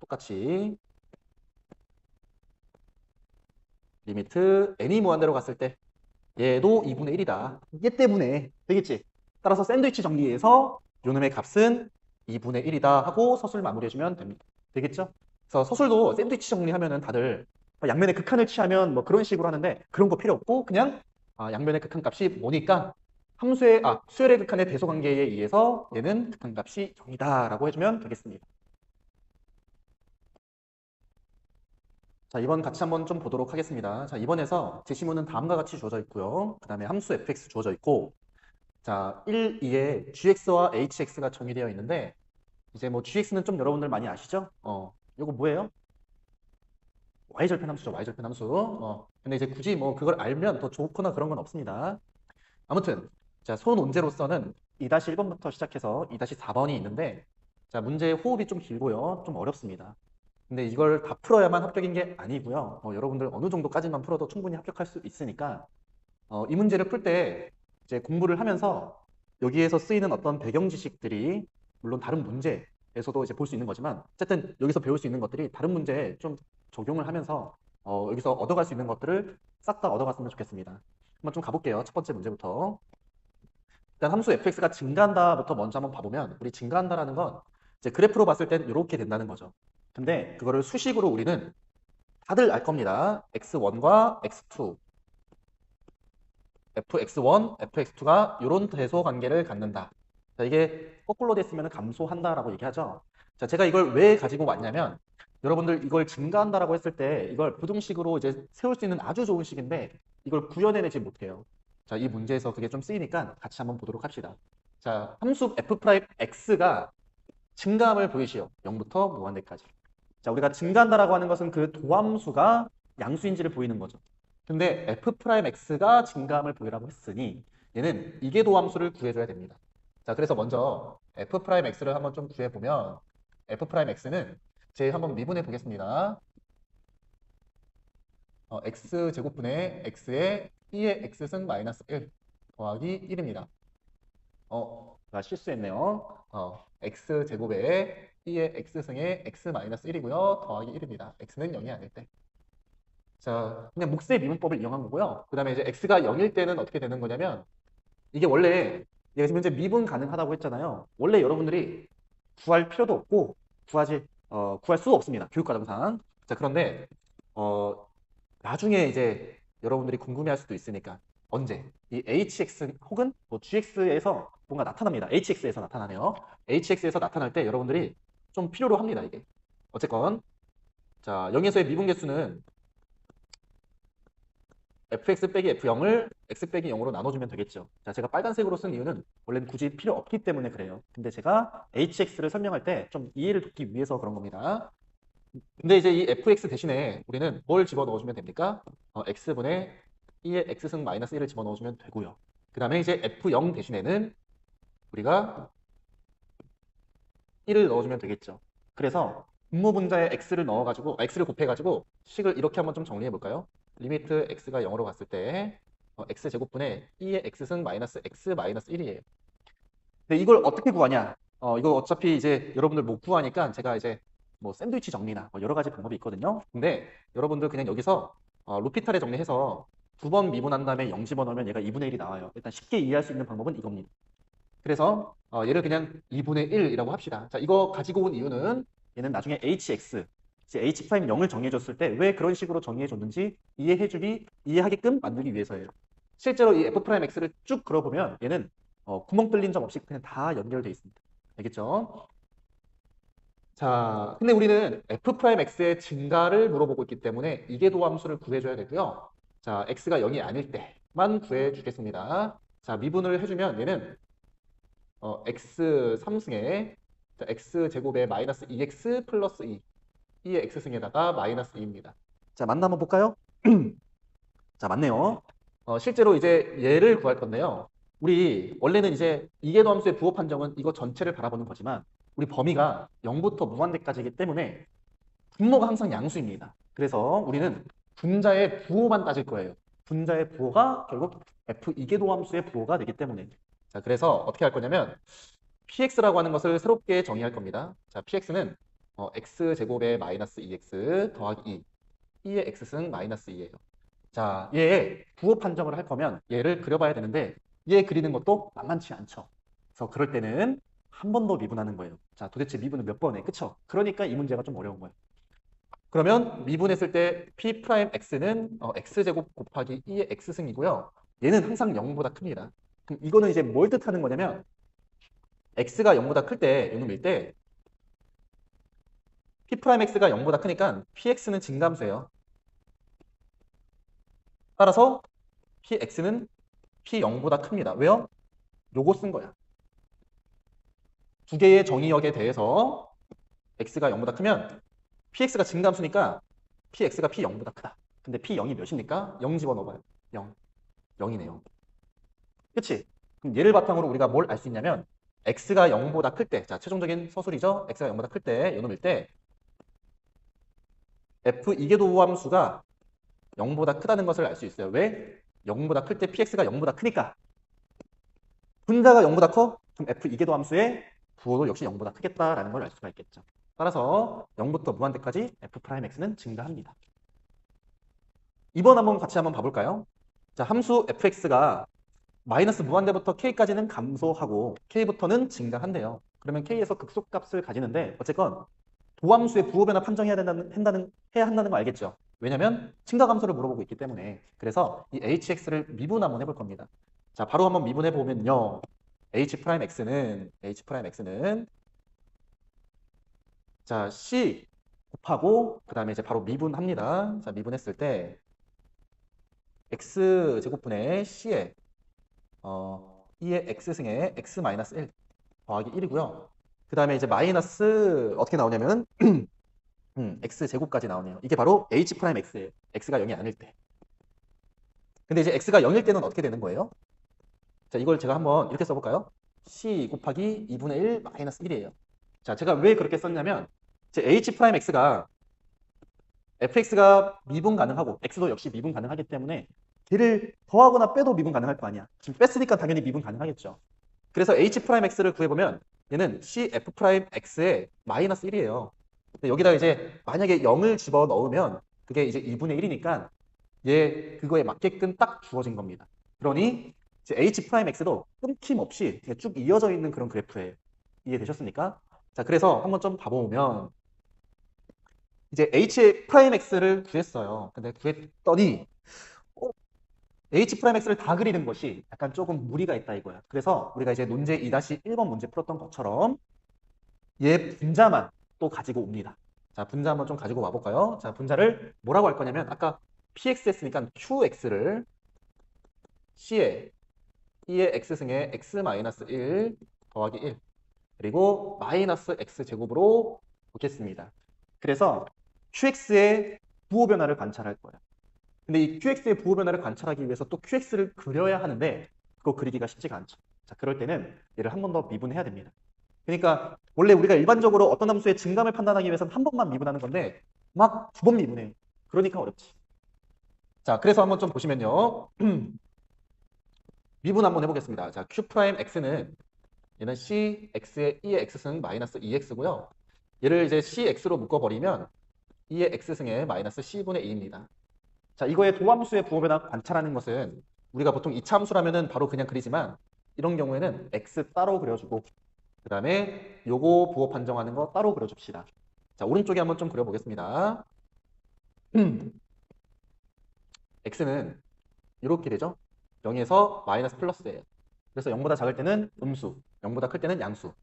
똑같이 리미트 n이 무한대로 갔을 때 얘도 2분의 1이다. 얘 때문에 되겠지? 따라서 샌드위치 정리해서 요놈의 값은 2분의 1이다 하고 서술 마무리해주면 됩니다. 되겠죠? 그래서 서술도 샌드위치 정리하면은 다들 양면의 극한을 취하면 뭐 그런 식으로 하는데 그런 거 필요 없고 그냥 양면의 극한값이 뭐니까 수열의 극한의 대소관계에 의해서 얘는 극한값이 0이다라고 해주면 되겠습니다. 자, 이번 같이 한번 좀 보도록 하겠습니다. 자, 이번에서 제시문은 다음과 같이 주어져 있고요. 그 다음에 함수 fx 주어져 있고, 자, 1, 2에 gx와 hx가 정의되어 있는데, 이제 뭐 gx는 좀 여러분들 많이 아시죠? 이거 뭐예요? y절편 함수죠, y절편 함수. 근데 이제 굳이 뭐 그걸 알면 더 좋거나 그런 건 없습니다. 아무튼, 자, 소논제로서는 2-1번부터 시작해서 2-4번이 있는데, 자, 문제의 호흡이 좀 길고요. 좀 어렵습니다. 근데 이걸 다 풀어야만 합격인 게 아니고요. 여러분들 어느 정도까지만 풀어도 충분히 합격할 수 있으니까 이 문제를 풀 때 이제 공부를 하면서 여기에서 쓰이는 어떤 배경 지식들이 물론 다른 문제에서도 이제 볼 수 있는 거지만 어쨌든 여기서 배울 수 있는 것들이 다른 문제에 좀 적용을 하면서 여기서 얻어갈 수 있는 것들을 싹 다 얻어갔으면 좋겠습니다. 한번 좀 가볼게요. 첫 번째 문제부터. 일단 함수 fx가 증가한다부터 먼저 한번 봐보면 우리 증가한다라는 건 이제 그래프로 봤을 땐 이렇게 된다는 거죠. 근데 그거를 수식으로 우리는 다들 알 겁니다. x1과 x2, fx1, fx2가 이런 대소 관계를 갖는다. 자, 이게 거꾸로 됐으면 감소한다라고 얘기하죠. 자, 제가 이걸 왜 가지고 왔냐면 여러분들 이걸 증가한다라고 했을 때 이걸 부등식으로 이제 세울 수 있는 아주 좋은 식인데 이걸 구현해내지 못해요. 자, 이 문제에서 그게 좀 쓰이니까 같이 한번 보도록 합시다. 자, 함수 f'x가 증가함을 보이시오. 0부터 무한대까지. 자, 우리가 증가한다라고 하는 것은 그 도함수가 양수인지를 보이는 거죠. 근데 f'x가 증가함을 보이라고 했으니 얘는 이계 도함수를 구해줘야 됩니다. 자, 그래서 먼저 f'x를 한번 좀 구해보면 f'x는 제 한번 미분해 보겠습니다. x제곱분의 x의 2의 x승 마이너스 1 더하기 1입니다. 나 실수했네요. x제곱에 2의 x승의 x-1이고요. 더하기 1입니다. x는 0이 아닐 때. 자, 그냥 몫의 미분법을 이용한 거고요. 그 다음에 이제 x가 0일 때는 어떻게 되는 거냐면 이게 원래 얘가 지금 현재 미분 가능하다고 했잖아요. 원래 여러분들이 구할 필요도 없고 구할 수도 없습니다. 교육과정상. 자, 그런데 나중에 이제 여러분들이 궁금해할 수도 있으니까 언제 이 hx 혹은 뭐 gx에서 뭔가 나타납니다. hx에서 나타나네요. hx에서 나타날 때 여러분들이 좀 필요로 합니다. 이게 어쨌건 자 0에서의 미분계수는 fx 빼기 f0을 x 빼기 0으로 나눠주면 되겠죠. 자, 제가 빨간색으로 쓴 이유는 원래는 굳이 필요 없기 때문에 그래요. 근데 제가 hx를 설명할 때 좀 이해를 돕기 위해서 그런 겁니다. 근데 이제 이 fx 대신에 우리는 뭘 집어넣어주면 됩니까? x분의 2의 x승 마이너스 1을 집어넣어주면 되고요. 그 다음에 이제 f0 대신에는 우리가 1을 넣어주면 되겠죠. 그래서 분모분자에 x를 넣어가지고 x를 곱해가지고 식을 이렇게 한번 좀 정리해 볼까요? 리미트 x가 0으로 갔을 때 x제곱분의 2의 x승 마이너스 x 마이너스 1이에요. 근데 이걸 어떻게 구하냐? 이거 어차피 이제 여러분들 못 구하니까 제가 이제 뭐 샌드위치 정리나 뭐 여러 가지 방법이 있거든요. 근데 여러분들 그냥 여기서 루피탈에 정리해서 2번 미분한 다음에 0 집어넣으면 얘가 2분의 1이 나와요. 일단 쉽게 이해할 수 있는 방법은 이겁니다. 그래서 얘를 그냥 2분의 1이라고 합시다. 자, 이거 가지고 온 이유는 얘는 나중에 hx, 이제 h'0을 정해줬을 때 왜 그런 식으로 정해줬는지 이해하게끔 만들기 위해서예요. 실제로 이 f'x를 쭉 그려보면 얘는 구멍 뚫린 점 없이 그냥 다 연결되어 있습니다. 알겠죠? 자, 근데 우리는 f'x의 증가를 물어보고 있기 때문에 이계도 함수를 구해줘야 되고요. 자, x가 0이 아닐 때만 구해주겠습니다. 자, 미분을 해주면 얘는 x 3승에 x제곱에 마이너스 2x 플러스 2, 2의 x승에다가 마이너스 2입니다. 자, 맞나 한번 볼까요? 자, 맞네요. 실제로 이제 얘를 구할 건데요. 우리 원래는 이제 이계도 함수의 부호 판정은 이거 전체를 바라보는 거지만 우리 범위가 0부터 무한대까지이기 때문에 분모가 항상 양수입니다. 그래서 우리는 분자의 부호만 따질 거예요. 분자의 부호가 결국 F2계도함수의 부호가 되기 때문에. 자, 그래서 어떻게 할 거냐면 px라고 하는 것을 새롭게 정의할 겁니다. 자, px는 x제곱에 마이너스 2x 더하기 2, 2의 x승 마이너스 2예요. 자, 얘의 부호 판정을 할 거면 얘를 그려봐야 되는데 얘 그리는 것도 만만치 않죠. 그래서 그럴 때는 한 번 더 미분하는 거예요. 자, 도대체 미분은 몇 번에? 그쵸? 그러니까 이 문제가 좀 어려운 거예요. 그러면 미분했을 때 P'X는 X제곱 곱하기 2의 X승이고요. 얘는 항상 0보다 큽니다. 그럼 이거는 이제 뭘 뜻하는 거냐면 X가 0보다 클 때, 요놈일 때 P'X가 0보다 크니까 PX는 증감수예요. 따라서 PX는 P0보다 큽니다. 왜요? 요거 쓴 거야. 두 개의 정의역에 대해서 X가 0보다 크면 PX가 증감수니까 PX가 P0보다 크다. 근데 P0이 몇입니까? 0 집어넣어봐요. 0. 0이네요. 그치? 그럼 얘를 바탕으로 우리가 뭘 알 수 있냐면 X가 0보다 클 때, 자, 최종적인 서술이죠. X가 0보다 클 때, 요놈일 때 F2계도함수가 0보다 크다는 것을 알 수 있어요. 왜? 0보다 클 때 PX가 0보다 크니까. 분자가 0보다 커? 그럼 F2계도함수의 부호도 역시 0보다 크겠다라는 걸 알 수가 있겠죠. 따라서 0부터 무한대까지 F'X는 증가합니다. 2번 한번 봐볼까요? 자, 함수 fx가 마이너스 무한대부터 k까지는 감소하고 k부터는 증가한대요. 그러면 k에서 극소값을 가지는데 어쨌건 도함수의 부호 변화 판정해야 해야 한다는 거 알겠죠? 왜냐면 증가감소를 물어보고 있기 때문에. 그래서 이 hx를 미분 한번 해볼 겁니다. 자, 바로 한번 미분해 보면요. h'x는 자, c 곱하고 그 다음에 이제 바로 미분합니다. 자, 미분했을 때 x제곱분의 c에 2의 x승에 x-1 더하기 1이고요. 그 다음에 이제 마이너스 어떻게 나오냐면 x제곱까지 나오네요. 이게 바로 h'x예요. x가 0이 아닐 때. 근데 이제 x가 0일 때는 어떻게 되는 거예요? 자, 이걸 제가 한번 이렇게 써볼까요? c 곱하기 2분의 1 마이너스 1이에요. 자, 제가 왜 그렇게 썼냐면 제 h'x가 fx가 미분 가능하고 x도 역시 미분 가능하기 때문에 걔를 더하거나 빼도 미분 가능할 거 아니야. 지금 뺐으니까 당연히 미분 가능하겠죠. 그래서 h'x를 구해보면 얘는 cf'x의 마이너스 1이에요. 근데 여기다 이제 만약에 0을 집어넣으면 그게 이제 2분의 1이니까 얘 그거에 맞게끔 딱 주어진 겁니다. 그러니 이제 h'x도 끊김없이 쭉 이어져 있는 그런 그래프예요. 이해되셨습니까? 자, 그래서 한번 좀 봐보면 이제 h'x를 구했어요. 근데 구했더니 h'x를 다 그리는 것이 약간 조금 무리가 있다 이거야. 그래서 우리가 이제 논제 2-1번 문제 풀었던 것처럼 얘 분자만 또 가지고 옵니다. 자, 분자 한번 좀 가지고 와볼까요? 자, 분자를 뭐라고 할 거냐면 아까 px 했으니까 qx를 c에 2의 x승에 x-1 더하기 1 그리고 마이너스 x제곱으로 보겠습니다. 그래서 qx의 부호 변화를 관찰할 거예요. 근데 이 qx의 부호 변화를 관찰하기 위해서 또 qx를 그려야 하는데 그거 그리기가 쉽지가 않죠. 자, 그럴 때는 얘를 한 번 더 미분해야 됩니다. 그러니까 원래 우리가 일반적으로 어떤 함수의 증감을 판단하기 위해서는 한 번만 미분하는 건데 막 두 번 미분해요. 그러니까 어렵지. 자, 그래서 한번 좀 보시면요. 미분 한번 해보겠습니다. 자, q'x는 얘는 cx의 2의 x승 마이너스 2x고요. 얘를 이제 cx로 묶어버리면 2의 x승의 마이너스 c분의 2입니다. 자, 이거의 도함수의 부호 변화 관찰하는 것은 우리가 보통 이차함수라면은 바로 그냥 그리지만 이런 경우에는 x 따로 그려주고 그 다음에 요거 부호 판정하는 거 따로 그려줍시다. 자, 오른쪽에 한번 좀 그려보겠습니다. x는 이렇게 되죠. 0에서 마이너스 플러스예요. 그래서 0보다 작을 때는 음수, 0보다 클 때는 양수.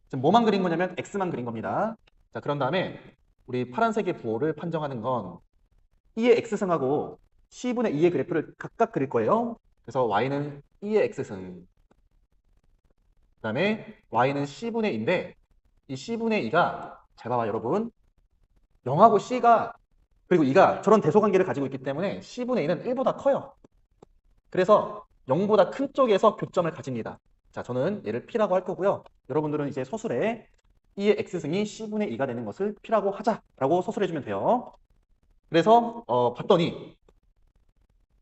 지금 뭐만 그린 거냐면 x만 그린 겁니다. 자, 그런 다음에 우리 파란색의 부호를 판정하는 건 2의 x승하고 c분의 2의 그래프를 각각 그릴 거예요. 그래서 y는 2의 x승, 그 다음에 y는 c분의 2인데 이 c분의 2가 잘 봐봐 여러분. 0하고 c가 그리고 2가 저런 대소관계를 가지고 있기 때문에 c분의 2는 1보다 커요. 그래서 0보다 큰 쪽에서 교점을 가집니다. 자, 저는 얘를 P라고 할 거고요. 여러분들은 이제 서술에 2의 x승이 c분의 2가 되는 것을 P라고 하자라고 서술해주면 돼요. 그래서 봤더니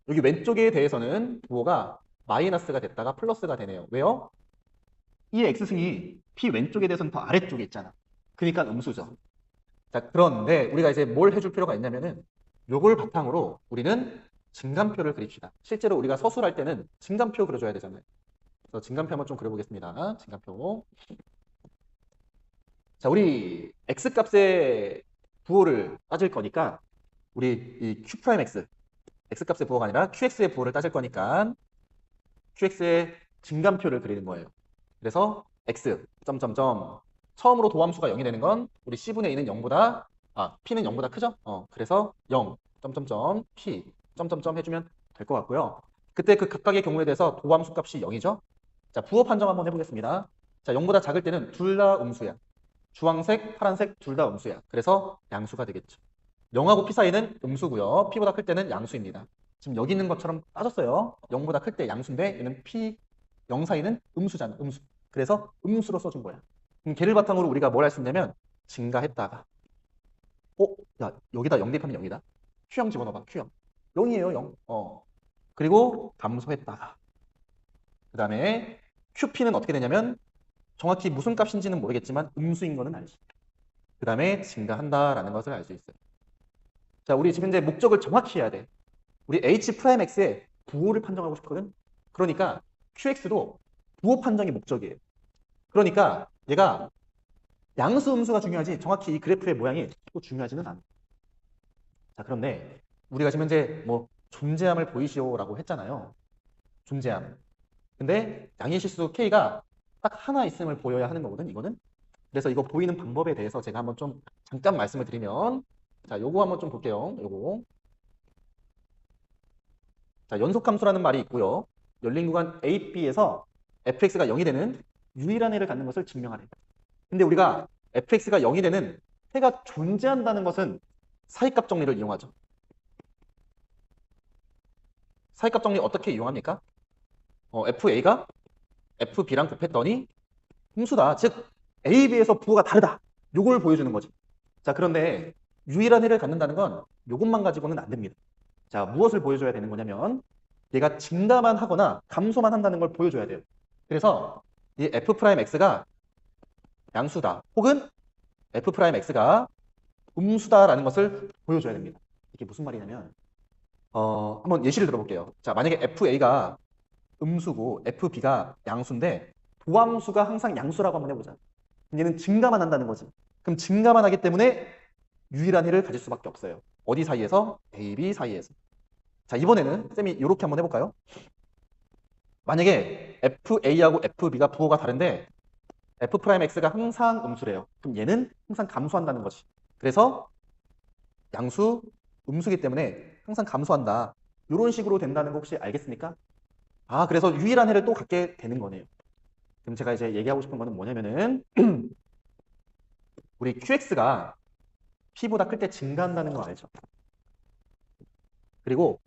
여기 왼쪽에 대해서는 부호가 마이너스가 됐다가 플러스가 되네요. 왜요? 이 x승이 p 왼쪽에 대해서는 더 아래쪽에 있잖아. 그러니까 음수죠. 자, 그런데 우리가 이제 뭘 해줄 필요가 있냐면은 요걸 바탕으로 우리는 증감표를 그립시다. 실제로 우리가 서술할 때는 증감표 그려줘야 되잖아요. 그래서 증감표 한번 좀 그려보겠습니다. 증감표. 자, 우리 x값의 부호를 따질 거니까 우리 이 q'x, x값의 부호가 아니라 qx의 부호를 따질 거니까 qx의 증감표를 그리는 거예요. 그래서 x, 점점점 처음으로 도함수가 0이 되는 건 우리 c분의 2는 0보다 p는 0보다 크죠? 그래서 0, 점점점 p, 점점점 해주면 될 것 같고요. 그때 그 각각의 경우에 대해서 도함수 값이 0이죠? 자, 부호 판정 한번 해보겠습니다. 자, 0보다 작을 때는 둘 다 음수야. 주황색, 파란색 둘 다 음수야. 그래서 양수가 되겠죠. 0하고 p 사이는 음수고요. p보다 클 때는 양수입니다. 지금 여기 있는 것처럼 따졌어요. 0보다 클 때 양수인데 얘는 p, 0 사이는 음수잖아. 음수. 그래서 음수로 써준 거야. 그럼 걔를 바탕으로 우리가 뭘 할 수 있냐면 증가했다가 야, 여기다 0 대입하면 0이다. Q형 집어넣어봐. Q형. 0이에요. 0. 그리고 감소했다가 그 다음에 QP는 어떻게 되냐면 정확히 무슨 값인지는 모르겠지만 음수인 거는 알지. 그 다음에 증가한다라는 것을 알 수 있어요. 자, 우리 지금 이제 목적을 정확히 해야 돼. 우리 H'X의 부호를 판정하고 싶거든. 그러니까 QX도 부호 판정이 목적이에요. 그러니까 얘가 양수 음수가 중요하지 정확히 이 그래프의 모양이 또 중요하지는 않아. 자, 그런데 우리가 지금 현재 뭐 존재함을 보이시오라고 했잖아요. 존재함. 근데 양의 실수 K가 딱 하나 있음을 보여야 하는 거거든, 이거는. 그래서 이거 보이는 방법에 대해서 제가 한번 좀 잠깐 말씀을 드리면, 자, 요거 한번 좀 볼게요. 요거. 자, 연속함수라는 말이 있고요. 열린 구간 A, B에서 fx가 0이 되는 유일한 해를 갖는 것을 증명하래. 근데 우리가 fx가 0이 되는 해가 존재한다는 것은 사이값 정리를 이용하죠. 사이값 정리 어떻게 이용합니까? FA가 FB랑 곱했더니 음수다. 즉 A, B에서 부호가 다르다. 요걸 보여주는 거지. 자, 그런데 유일한 해를 갖는다는 건 요것만 가지고는 안 됩니다. 자, 무엇을 보여줘야 되는 거냐면 얘가 증가만 하거나 감소만 한다는 걸 보여줘야 돼요. 그래서 이 F'X가 양수다. 혹은 F'X가 음수다라는 것을 보여줘야 됩니다. 이게 무슨 말이냐면 한번 예시를 들어볼게요. 자, 만약에 FA가 음수고 FB가 양수인데 도함수가 항상 양수라고 한번 해보자. 얘는 증가만 한다는 거지. 그럼 증가만 하기 때문에 유일한 해를 가질 수밖에 없어요. 어디 사이에서? A, B 사이에서. 자, 이번에는 쌤이 이렇게 한번 해볼까요? 만약에 FA하고 FB가 부호가 다른데 F'X가 항상 음수래요. 그럼 얘는 항상 감소한다는 거지. 그래서 양수, 음수기 때문에 항상 감소한다. 이런 식으로 된다는 거 혹시 알겠습니까? 그래서 유일한 해를 또 갖게 되는 거네요. 그럼 제가 이제 얘기하고 싶은 거는 뭐냐면은 우리 QX가 P보다 클 때 증가한다는 거 알죠? 그리고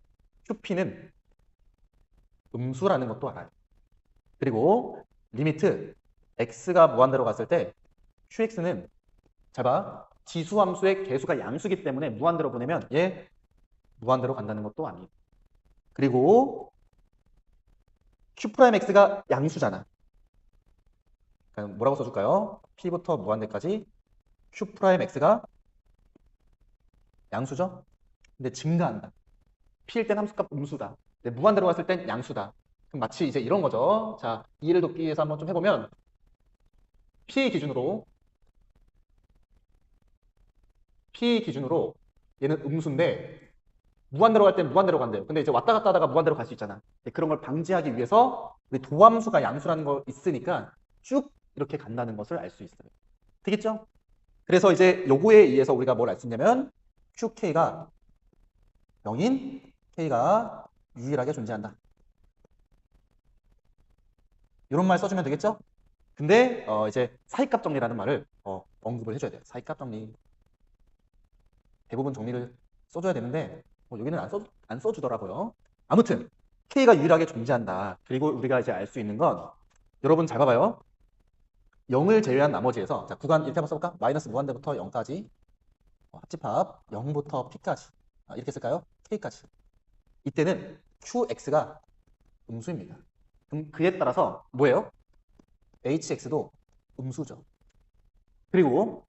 QP는 음수라는 것도 알아요. 그리고 리미트 X가 무한대로 갔을 때 QX는 잘 봐. 지수함수의 개수가 양수기 때문에 무한대로 보내면 얘 무한대로 간다는 것도 아니에요. 그리고 Q'X가 양수잖아. 그럼 뭐라고 써줄까요? P부터 무한대까지 Q'X가 양수죠? 근데 증가한다. P일 땐 함수값 음수다. 근데 무한대로 갔을 땐 양수다. 그럼 마치 이제 이런 거죠. 자, 이해를 돕기 위해서 한번 좀 해보면 P 기준으로 얘는 음수인데 무한대로 갈 땐 무한대로 간대요. 근데 이제 왔다 갔다 하다가 무한대로 갈 수 있잖아. 그런 걸 방지하기 위해서 우리 도함수가 양수라는 거 있으니까 쭉 이렇게 간다는 것을 알 수 있어요. 되겠죠? 그래서 이제 요거에 의해서 우리가 뭘 알 수 있냐면 QK가 0인 K가 유일하게 존재한다. 이런 말 써주면 되겠죠? 근데 이제 사이값 정리라는 말을 언급을 해줘야 돼요. 사이값 정리. 대부분 정리를 써줘야 되는데 여기는 안 써주더라고요. 아무튼 K가 유일하게 존재한다. 그리고 우리가 이제 알 수 있는 건 여러분 잘 봐봐요. 0을 제외한 나머지에서 자, 구간 이렇게 한번 써볼까? 마이너스 무한대부터 0까지 합집합 0부터 P까지 이렇게 쓸까요? K까지. 이때는 QX가 음수입니다. 그럼 그에 따라서 뭐예요? HX도 음수죠. 그리고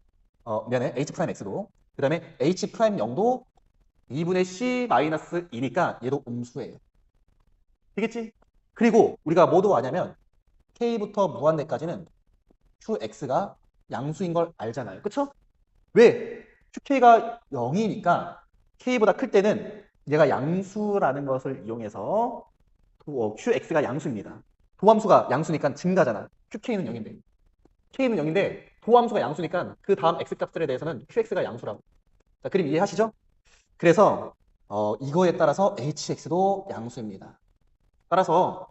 미안해, H'X도 그 다음에 H'0도 2분의 C-1이니까 얘도 음수예요. 되겠지? 그리고 우리가 뭐도 아냐면 K부터 무한대까지는 QX가 양수인 걸 알잖아요. 그쵸? 왜? QK가 0이니까 K보다 클 때는 얘가 양수라는 것을 이용해서 QX가 양수입니다. 도함수가 양수니까 증가잖아. QK는 0인데. K는 0인데 도함수가 양수니까 그 다음 X값들에 대해서는 QX가 양수라고. 자, 그림 이해하시죠? 그래서 이거에 따라서 HX도 양수입니다. 따라서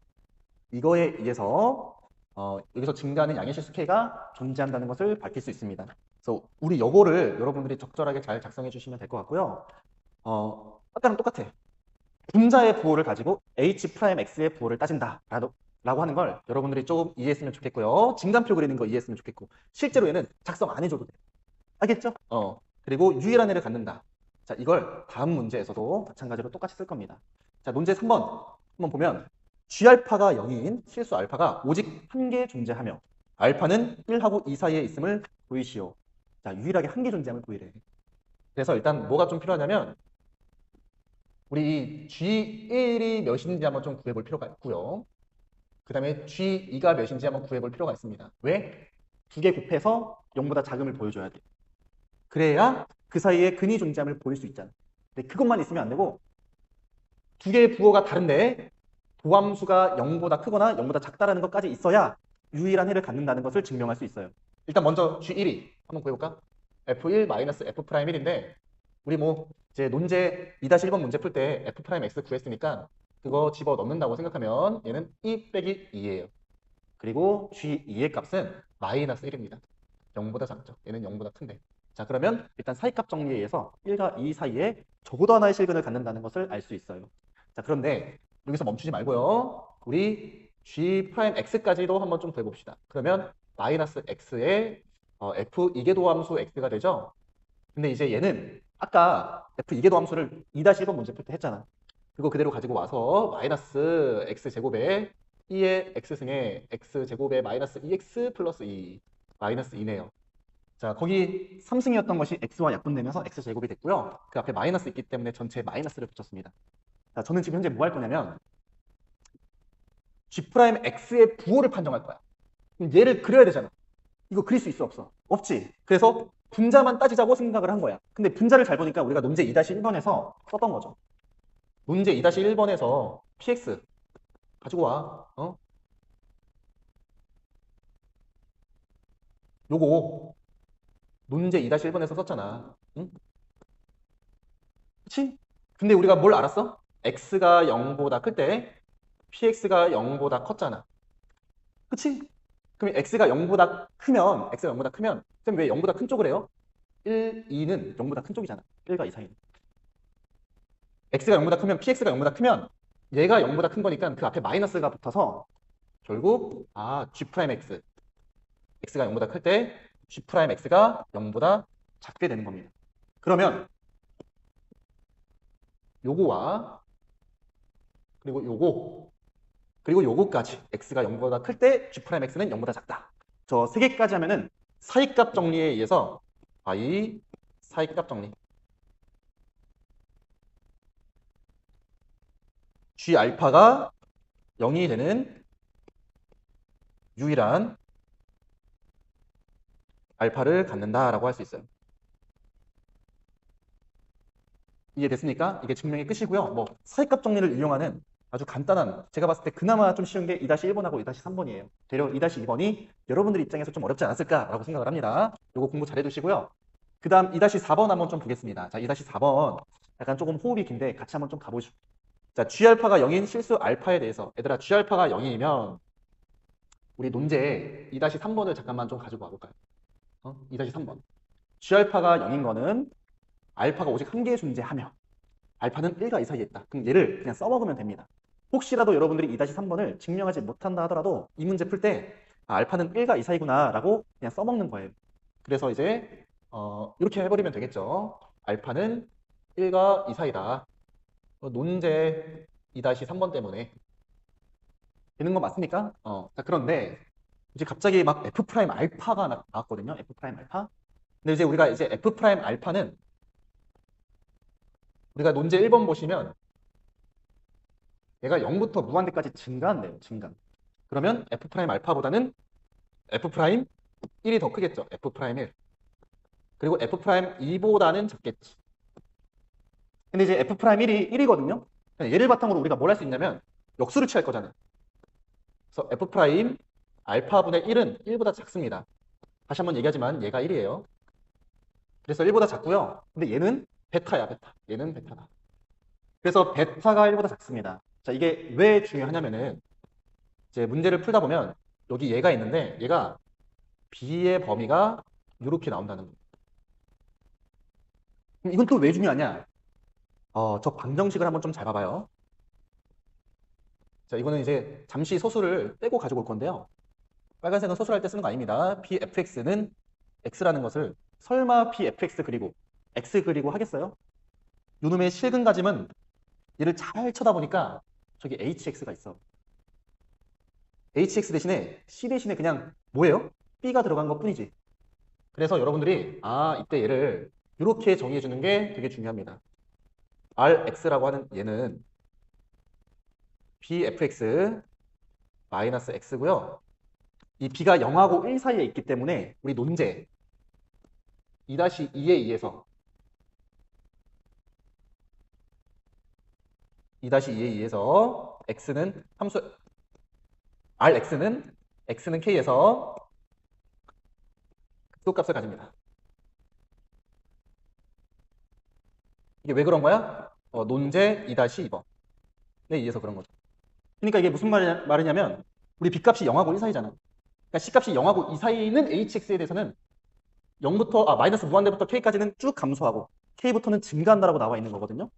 이거에 의해서 여기서 증가하는 양의 실수 K가 존재한다는 것을 밝힐 수 있습니다. 그래서 우리 요거를 여러분들이 적절하게 잘 작성해 주시면 될 것 같고요. 아까랑 똑같아. 분자의 부호를 가지고 H'X의 부호를 따진다 라고 하는 걸 여러분들이 조금 이해했으면 좋겠고요. 증간표 그리는 거 이해했으면 좋겠고 한얘는 작성 안 해줘도 돼. 알겠죠? 그리고 유일한 애를 갖는다. 자, 이걸 다음 문제에서도 마찬가지로 똑같이 쓸 겁니다. 자, 문제 3번 한번 보면 G알파가 0인 실수 알파가 오직 한 개 존재하며 알파는 1하고 2 사이에 있음을 보이시오. 자, 유일하게 한 개 존재함을 보이래. 그래서 일단 뭐가 좀 필요하냐면 우리 G1이 몇인지 한번 좀 구해볼 필요가 있고요. 그 다음에 G2가 몇인지 한번 구해볼 필요가 있습니다. 왜? 두 개 곱해서 0보다 작음을 보여줘야 돼. 그래야 그 사이에 근이 존재함을 보일 수 있잖아. 근데 그것만 있으면 안 되고 두 개의 부호가 다른데 도함수가 0보다 크거나 0보다 작다라는 것까지 있어야 유일한 해를 갖는다는 것을 증명할 수 있어요. 일단 먼저 G1이 한번 구해볼까? F1-F'1인데 우리 뭐 이제 논제 2-1번 문제 풀 때 F'X 구했으니까 그거 집어 넣는다고 생각하면 얘는 2 빼기 2예요. 그리고 G2의 값은 -1입니다. 0보다 작죠. 얘는 0보다 큰데. 자, 그러면 일단 사이값 정리에 의해서 1과 2 사이에 적어도 하나의 실근을 갖는다는 것을 알 수 있어요. 자, 그런데 여기서 멈추지 말고요. 우리 G'X까지도 한번 좀 더해봅시다. 그러면 -X의 F2궤도 함수 X가 되죠. 근데 이제 얘는 아까 F2궤도 함수를 2-1번 문제 풀 때 했잖아. 그거 그대로 가지고 와서 마이너스 X제곱에 2의 X승에 X제곱에 마이너스 2X 플러스 2 마이너스 2네요. 자, 거기 3승이었던 것이 X와 약분되면서 X제곱이 됐고요. 그 앞에 마이너스 있기 때문에 전체에 마이너스를 붙였습니다. 자, 저는 지금 현재 뭐 할 거냐면 G'X의 부호를 판정할 거야. 그럼 얘를 그려야 되잖아. 이거 그릴 수 있어 없어? 없지. 그래서 분자만 따지자고 생각을 한 거야. 근데 분자를 잘 보니까 우리가 논제 2-1번에서 썼던 거죠. 문제 2-1번에서 px 가지고 와. 요거 문제 2-1번에서 썼잖아. 응? 그치? 근데 우리가 뭘 알았어? x가 0보다 클 때 px가 0보다 컸잖아. 그치? 그럼 x가 0보다 크면 쌤 왜 0보다 큰 쪽을 해요? 1, 2는 0보다 큰 쪽이잖아. 1과 2 사이는. x가 0보다 크면 px가 0보다 크면 얘가 0보다 큰 거니까 그 앞에 마이너스가 붙어서 결국 G'X x가 0보다 클 때 G'X가 0보다 작게 되는 겁니다. 그러면 요거와 그리고 요거까지 x가 0보다 클 때 G'X는 0보다 작다. 저 세 개까지 하면은 사이값 정리에 의해서 y 사이값 정리 G 알파가 0이 되는 유일한 알파를 갖는다라고 할 수 있어요. 이해됐습니까? 이게 증명의 끝이고요. 뭐 사이값 정리를 이용하는 아주 간단한, 제가 봤을 때 그나마 좀 쉬운 게 2-1번하고 2-3번이에요. 되려 2-2번이 여러분들 입장에서 좀 어렵지 않았을까라고 생각을 합니다. 이거 공부 잘 해두시고요. 그 다음 2-4번 한번 좀 보겠습니다. 자, 2-4번 약간 조금 호흡이 긴데 같이 한번 좀 가보시죠. 자, G알파가 0인 실수 알파에 대해서 얘들아 G알파가 0이면 우리 논제에 2-3번을 잠깐만 좀 가지고 와볼까요? 2-3번. G알파가 0인 거는 알파가 오직 한 개 존재하며 알파는 1과 2 사이에 있다. 그럼 얘를 그냥 써먹으면 됩니다. 혹시라도 여러분들이 2-3번을 증명하지 못한다 하더라도 이 문제 풀 때 알파는 1과 2 사이구나 라고 그냥 써먹는 거예요. 그래서 이제 이렇게 해버리면 되겠죠. 알파는 1과 2 사이다. 논제 2-3번 때문에 되는 거 맞습니까? 자, 그런데 이제 갑자기 막 F 프라임 알파가 나왔거든요. F 프라임 알파. 근데 이제 우리가 이제 F 프라임 알파는 우리가 논제 1번 보시면 얘가 0부터 무한대까지 증가한대요. 증가. 그러면 F 프라임 알파보다는 F 프라임 1이 더 크겠죠. F 프라임 1. 그리고 F 프라임 2보다는 작겠지. 근데 이제 F 프라임 1이 1이거든요. 얘를 바탕으로 우리가 뭘 할 수 있냐면 역수를 취할 거잖아요. 그래서 F 프라임 알파분의 1은 1보다 작습니다. 다시 한번 얘기하지만 얘가 1이에요. 그래서 1보다 작고요. 근데 얘는 베타야, 베타. 얘는 베타다. 그래서 베타가 1보다 작습니다. 자, 이게 왜 중요하냐면은 이제 문제를 풀다 보면 여기 얘가 있는데 얘가 B의 범위가 이렇게 나온다는 거예요. 그럼 이건 또 왜 중요하냐? 저 방정식을 한번 좀 잘 봐봐요. 자, 이거는 이제 잠시 소수를 빼고 가지고 올 건데요. 빨간색은 소수할 때 쓰는 거 아닙니다. pfx는 x라는 것을 설마 pfx 그리고 x 그리고 하겠어요? 요놈의 실근가짐은 얘를 잘 쳐다보니까 저기 hx가 있어. hx 대신에 c 대신에 그냥 뭐예요? b가 들어간 것 뿐이지. 그래서 여러분들이 이때 얘를 이렇게 정의해 주는 게 되게 중요합니다. rx라고 하는 얘는 bfx 마이너스 x고요. 이 b가 0하고 1 사이에 있기 때문에 우리 논제 2-2에 의해서 2-2에 의해서 x는 함수 x는 k에서 극소값을 가집니다. 이게 왜 그런 거야? 논제 2-2번에 의해서 그런 거죠. 그러니까 이게 무슨 말이냐면 우리 b값이 0하고 1 사이잖아. 그러니까 c값이 0하고 2 사이는 hx에 대해서는 0부터 마이너스 무한대부터 k까지는 쭉 감소하고 k부터는 증가한다라고 나와 있는 거거든요.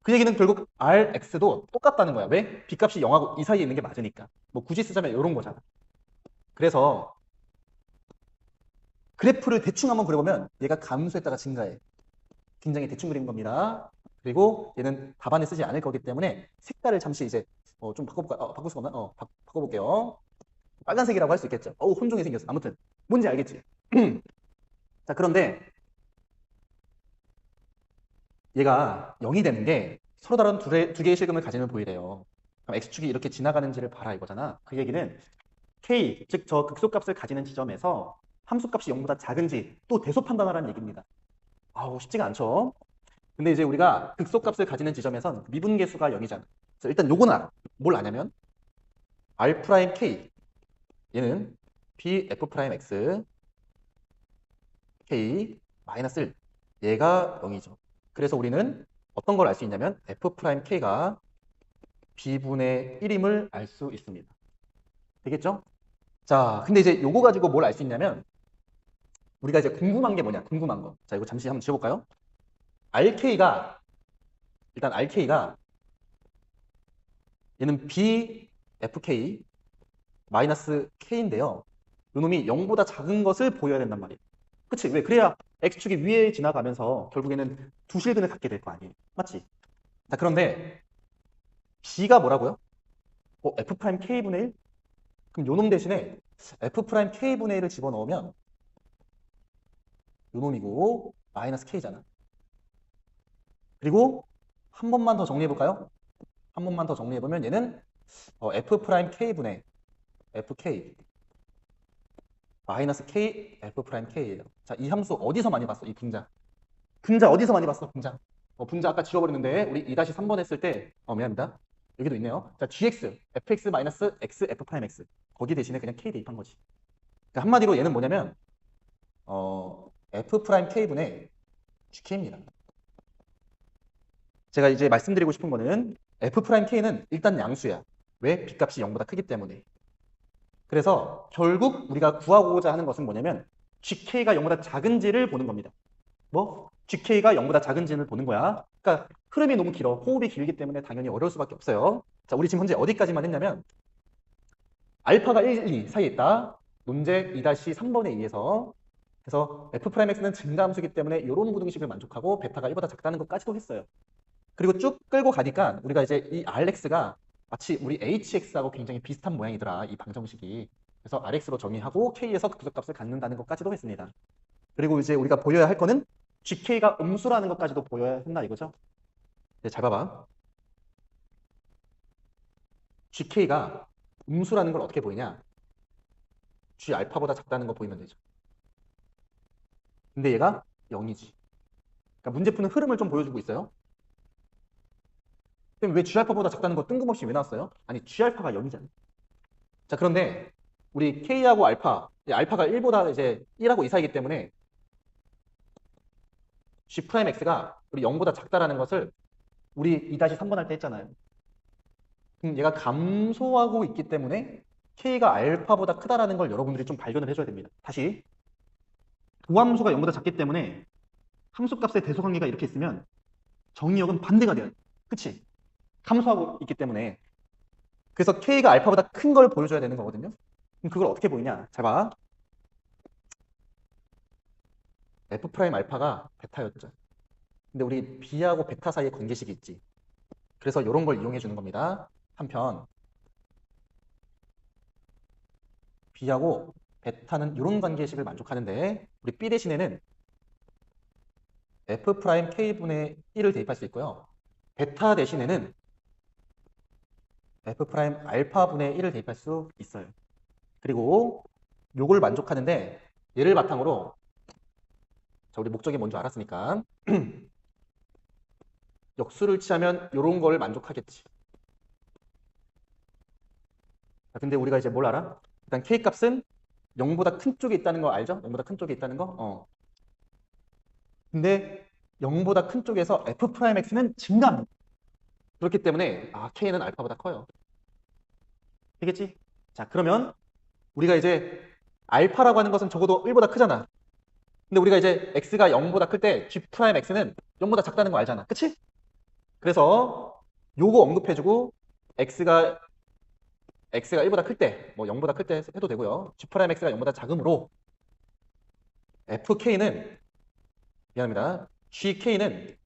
그 얘기는 결국 rx도 똑같다는 거야. 왜? b값이 0하고 2 사이에 있는 게 맞으니까. 뭐 굳이 쓰자면 이런 거잖아. 그래서 그래프를 대충 한번 그려보면 얘가 감소했다가 증가해. 굉장히 대충 그린 겁니다. 그리고 얘는 답안에 쓰지 않을 거기 때문에 색깔을 잠시 이제 좀 바꿔볼까? 바꿀 수가 없나? 바꿔볼게요. 빨간색이라고 할 수 있겠죠. 혼종이 생겼어. 아무튼 뭔지 알겠지? 자, 그런데 얘가 0이 되는 게 서로 다른 두 개의 실금을 가지는 보이래요. 그럼 x축이 이렇게 지나가는지를 봐라 이거잖아. 그 얘기는 k, 즉 저 극소값을 가지는 지점에서 함수값이 0보다 작은지 또 대소 판단하라는 얘기입니다. 쉽지가 않죠. 근데 이제 우리가 극소값을 가지는 지점에선 미분계수가 0이잖아. 그래서 일단 요거는 알아. 뭘 아냐면 R'K 얘는 Bf'X K 마이너스 1 얘가 0이죠. 그래서 우리는 어떤 걸 알 수 있냐면 F'K가 B분의 1임을 알 수 있습니다. 되겠죠? 자, 근데 이제 요거 가지고 뭘 알 수 있냐면 우리가 이제 궁금한 게 뭐냐? 궁금한 거. 자, 이거 잠시 한번 지워볼까요? RK가 일단 RK가 얘는 BFK 마이너스 K인데요. 요놈이 0보다 작은 것을 보여야 된단 말이에요. 그치? 왜? 그래야 X축이 위에 지나가면서 결국에는 두 실근을 갖게 될 거 아니에요. 맞지? 자, 그런데 B가 뭐라고요? F'K분의 1? 그럼 요놈 대신에 F'K분의 1을 집어넣으면 요놈이고 마이너스 K잖아. 그리고 한 번만 더 정리해볼까요? 한 번만 더 정리해보면 얘는 F'K분의 FK 마이너스 K F'K예요. 자, 이 함수 어디서 많이 봤어? 이 분자. 분자 어디서 많이 봤어? 분자. 분자 아까 지워버렸는데 우리 2-3번 했을 때 미안합니다. 여기도 있네요. 자, gx fx 마이너스 x F'X 거기 대신에 그냥 k 대입한 거지. 그러니까 한마디로 얘는 뭐냐면 F'K분의 gk입니다. 제가 이제 말씀드리고 싶은 거는 F'K는 일단 양수야. 왜? b값이 0보다 크기 때문에. 그래서 결국 우리가 구하고자 하는 것은 뭐냐면 gk가 0보다 작은지를 보는 겁니다. 뭐? gk가 0보다 작은지를 보는 거야. 그러니까 흐름이 너무 길어. 호흡이 길기 때문에 당연히 어려울 수밖에 없어요. 자, 우리 지금 현재 어디까지만 했냐면 알파가 1, 2 사이에 있다. 논제 2-3번에 의해서 그래서 F'X는 증가함수이기 때문에 이런 부등식을 만족하고 베타가 1보다 작다는 것까지도 했어요. 그리고 쭉 끌고 가니까 우리가 이제 이 RX가 마치 우리 HX하고 굉장히 비슷한 모양이더라. 이 방정식이. 그래서 RX로 정의하고 K에서 극소값을 갖는다는 것까지도 했습니다. 그리고 이제 우리가 보여야 할 거는 GK가 음수라는 것까지도 보여야 한다 이거죠. 네, 잘 봐봐. GK가 음수라는 걸 어떻게 보이냐? G 알파보다 작다는 거 보이면 되죠. 근데 얘가 0이지. 그러니까 문제 푸는 흐름을 좀 보여주고 있어요. 그럼 왜 G 알파보다 작다는 거 뜬금없이 왜 나왔어요? 아니 G 알파가 0이잖아. 자, 그런데 우리 K하고 알파, 알파가 1보다 이제 1하고 2 사이기 때문에 G 프라임 X가 우리 0보다 작다라는 것을 우리 2-3번 할 때 했잖아요. 그럼 얘가 감소하고 있기 때문에 K가 알파보다 크다라는 걸 여러분들이 좀 발견을 해줘야 됩니다. 다시 도함수가 0보다 작기 때문에 함수값의 대소관계가 이렇게 있으면 정의역은 반대가 돼요. 그치? 감소하고 있기 때문에. 그래서 K가 알파보다 큰 걸 보여줘야 되는 거거든요. 그럼 그걸 어떻게 보이냐? 잘 봐. F 프라임 알파가 베타였죠. 근데 우리 B하고 베타 사이에 관계식이 있지. 그래서 이런 걸 이용해 주는 겁니다. 한편 B하고 베타는 이런 관계식을 만족하는데 우리 B 대신에는 F 프라임 K분의 1을 대입할 수 있고요. 베타 대신에는 F 프라임 알파분의 1을 대입할 수 있어요. 그리고 요걸 만족하는데 얘를 바탕으로 자, 우리 목적이 뭔지 알았으니까 역수를 취하면 이런 걸 만족하겠지. 자, 근데 우리가 이제 뭘 알아? 일단 K값은 0보다 큰 쪽에 있다는 거 알죠? 0보다 큰 쪽에 있다는 거? 근데 0보다 큰 쪽에서 F'X는 증가합니다. 그렇기 때문에 K는 알파보다 커요. 되겠지? 자, 그러면 우리가 이제 알파라고 하는 것은 적어도 1보다 크잖아. 근데 우리가 이제 X가 0보다 클 때 G'X는 0보다 작다는 거 알잖아. 그치? 그래서 요거 언급해주고 X가 1보다 클 때, 뭐 0보다 클 때 해도 되고요. G'X가 0보다 작으므로 FK는 미안합니다. GK는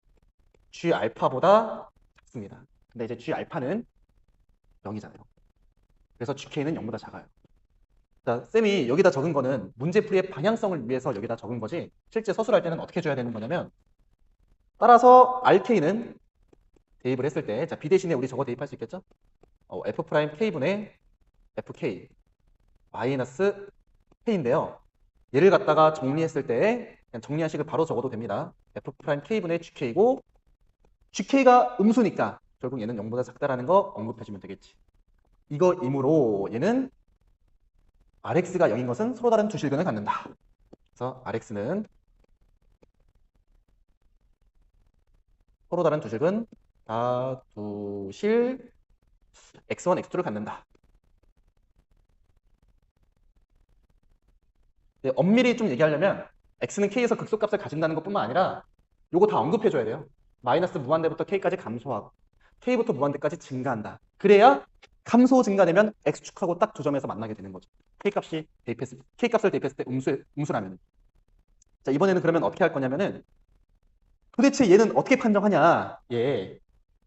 G 알파보다 작습니다. 근데 이제 G 알파는 0이잖아요. 그래서 GK는 0보다 작아요. 자, 쌤이 여기다 적은 거는 문제풀이의 방향성을 위해서 여기다 적은 거지 실제 서술할 때는 어떻게 줘야 되는 거냐면 따라서 RK는 대입을 했을 때 자, B 대신에 우리 저거 대입할 수 있겠죠? F 프라임 K분의 FK 마이너스 K인데요. 얘를 갖다가 정리했을 때 그냥 정리한 식을 바로 적어도 됩니다. F 프라임 K분의 GK고 GK가 음수니까 결국 얘는 0보다 작다라는 거 언급해주면 되겠지. 이거이므로 얘는 RX가 0인 것은 서로 다른 두 실근을 갖는다. 그래서 RX는 서로 다른 두 실근 다 두 실 X1, X2를 갖는다. 네, 엄밀히 좀 얘기하려면 X는 K에서 극소값을 가진다는 것뿐만 아니라 요거 다 언급해줘야 돼요. 마이너스 무한대부터 K까지 감소하고 K부터 무한대까지 증가한다. 그래야 감소 증가되면 X축하고 딱 두 점에서 만나게 되는 거죠. K값을 대입했을 때 음수라면. 자, 이번에는 그러면 어떻게 할 거냐면은 도대체 얘는 어떻게 판정하냐. 얘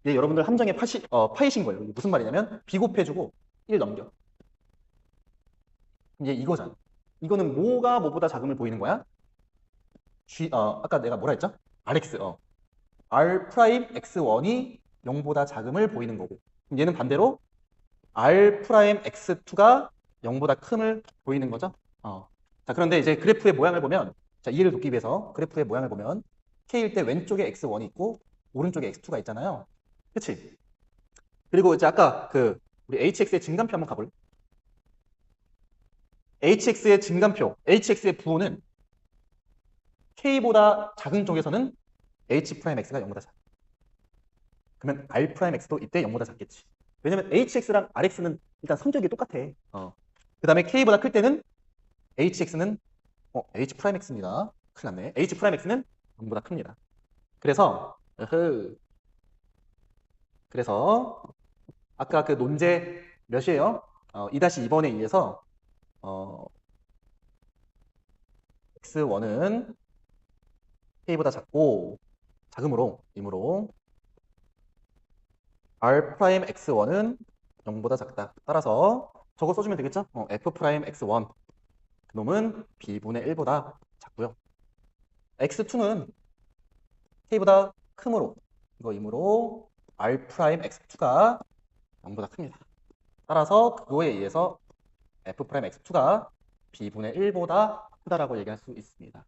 여러분들 함정에 파이신 거예요. 무슨 말이냐면 B 곱해주고 1 넘겨. 이제 이거잖아. 이거는 뭐가 뭐보다 작음을 보이는 거야? 아까 내가 뭐라 했죠? RX, R 프라임 X1이 0보다 작음을 보이는 거고. 그럼 얘는 반대로 R 프라임 X2가 0보다 큼을 보이는 거죠. 자, 그런데 이제 그래프의 모양을 보면, 자, 이해를 돕기 위해서 그래프의 모양을 보면 K일 때 왼쪽에 X1이 있고 오른쪽에 X2가 있잖아요. 그치? 그리고 이제 아까 우리 HX의 증감표 한번 가볼래? HX의 증감표, HX의 부호는 K보다 작은 쪽에서는 H'X가 0보다 작아. 그러면 R'X도 이때 0보다 작겠지. 왜냐면 HX랑 RX는 일단 성격이 똑같아. 그 다음에 K보다 클 때는 HX는 H'X입니다. 큰일 났네. H'X는 0보다 큽니다. 그래서 아까 그 논제 몇이에요? 2-2번에 의해서 X1은 K보다 작고 이므로 R'X1은 0보다 작다. 따라서 저거 써주면 되겠죠? F'X1 그놈은 B분의 1보다 작고요. X2는 K보다 크므로 이거이므로 R'X2가 0보다 큽니다. 따라서 그거에 의해서 F'X2가 B분의 1보다 크다라고 얘기할 수 있습니다.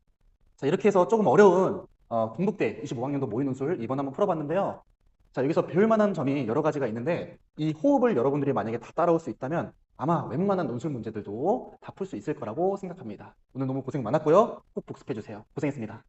자, 이렇게 해서 조금 어려운 공국대 25학년도 모의 논술 2번 한번 풀어봤는데요. 자, 여기서 배울 만한 점이 여러 가지가 있는데 이 호흡을 여러분들이 만약에 다 따라올 수 있다면 아마 웬만한 논술 문제들도 다 풀 수 있을 거라고 생각합니다. 오늘 너무 고생 많았고요. 꼭 복습해주세요. 고생했습니다.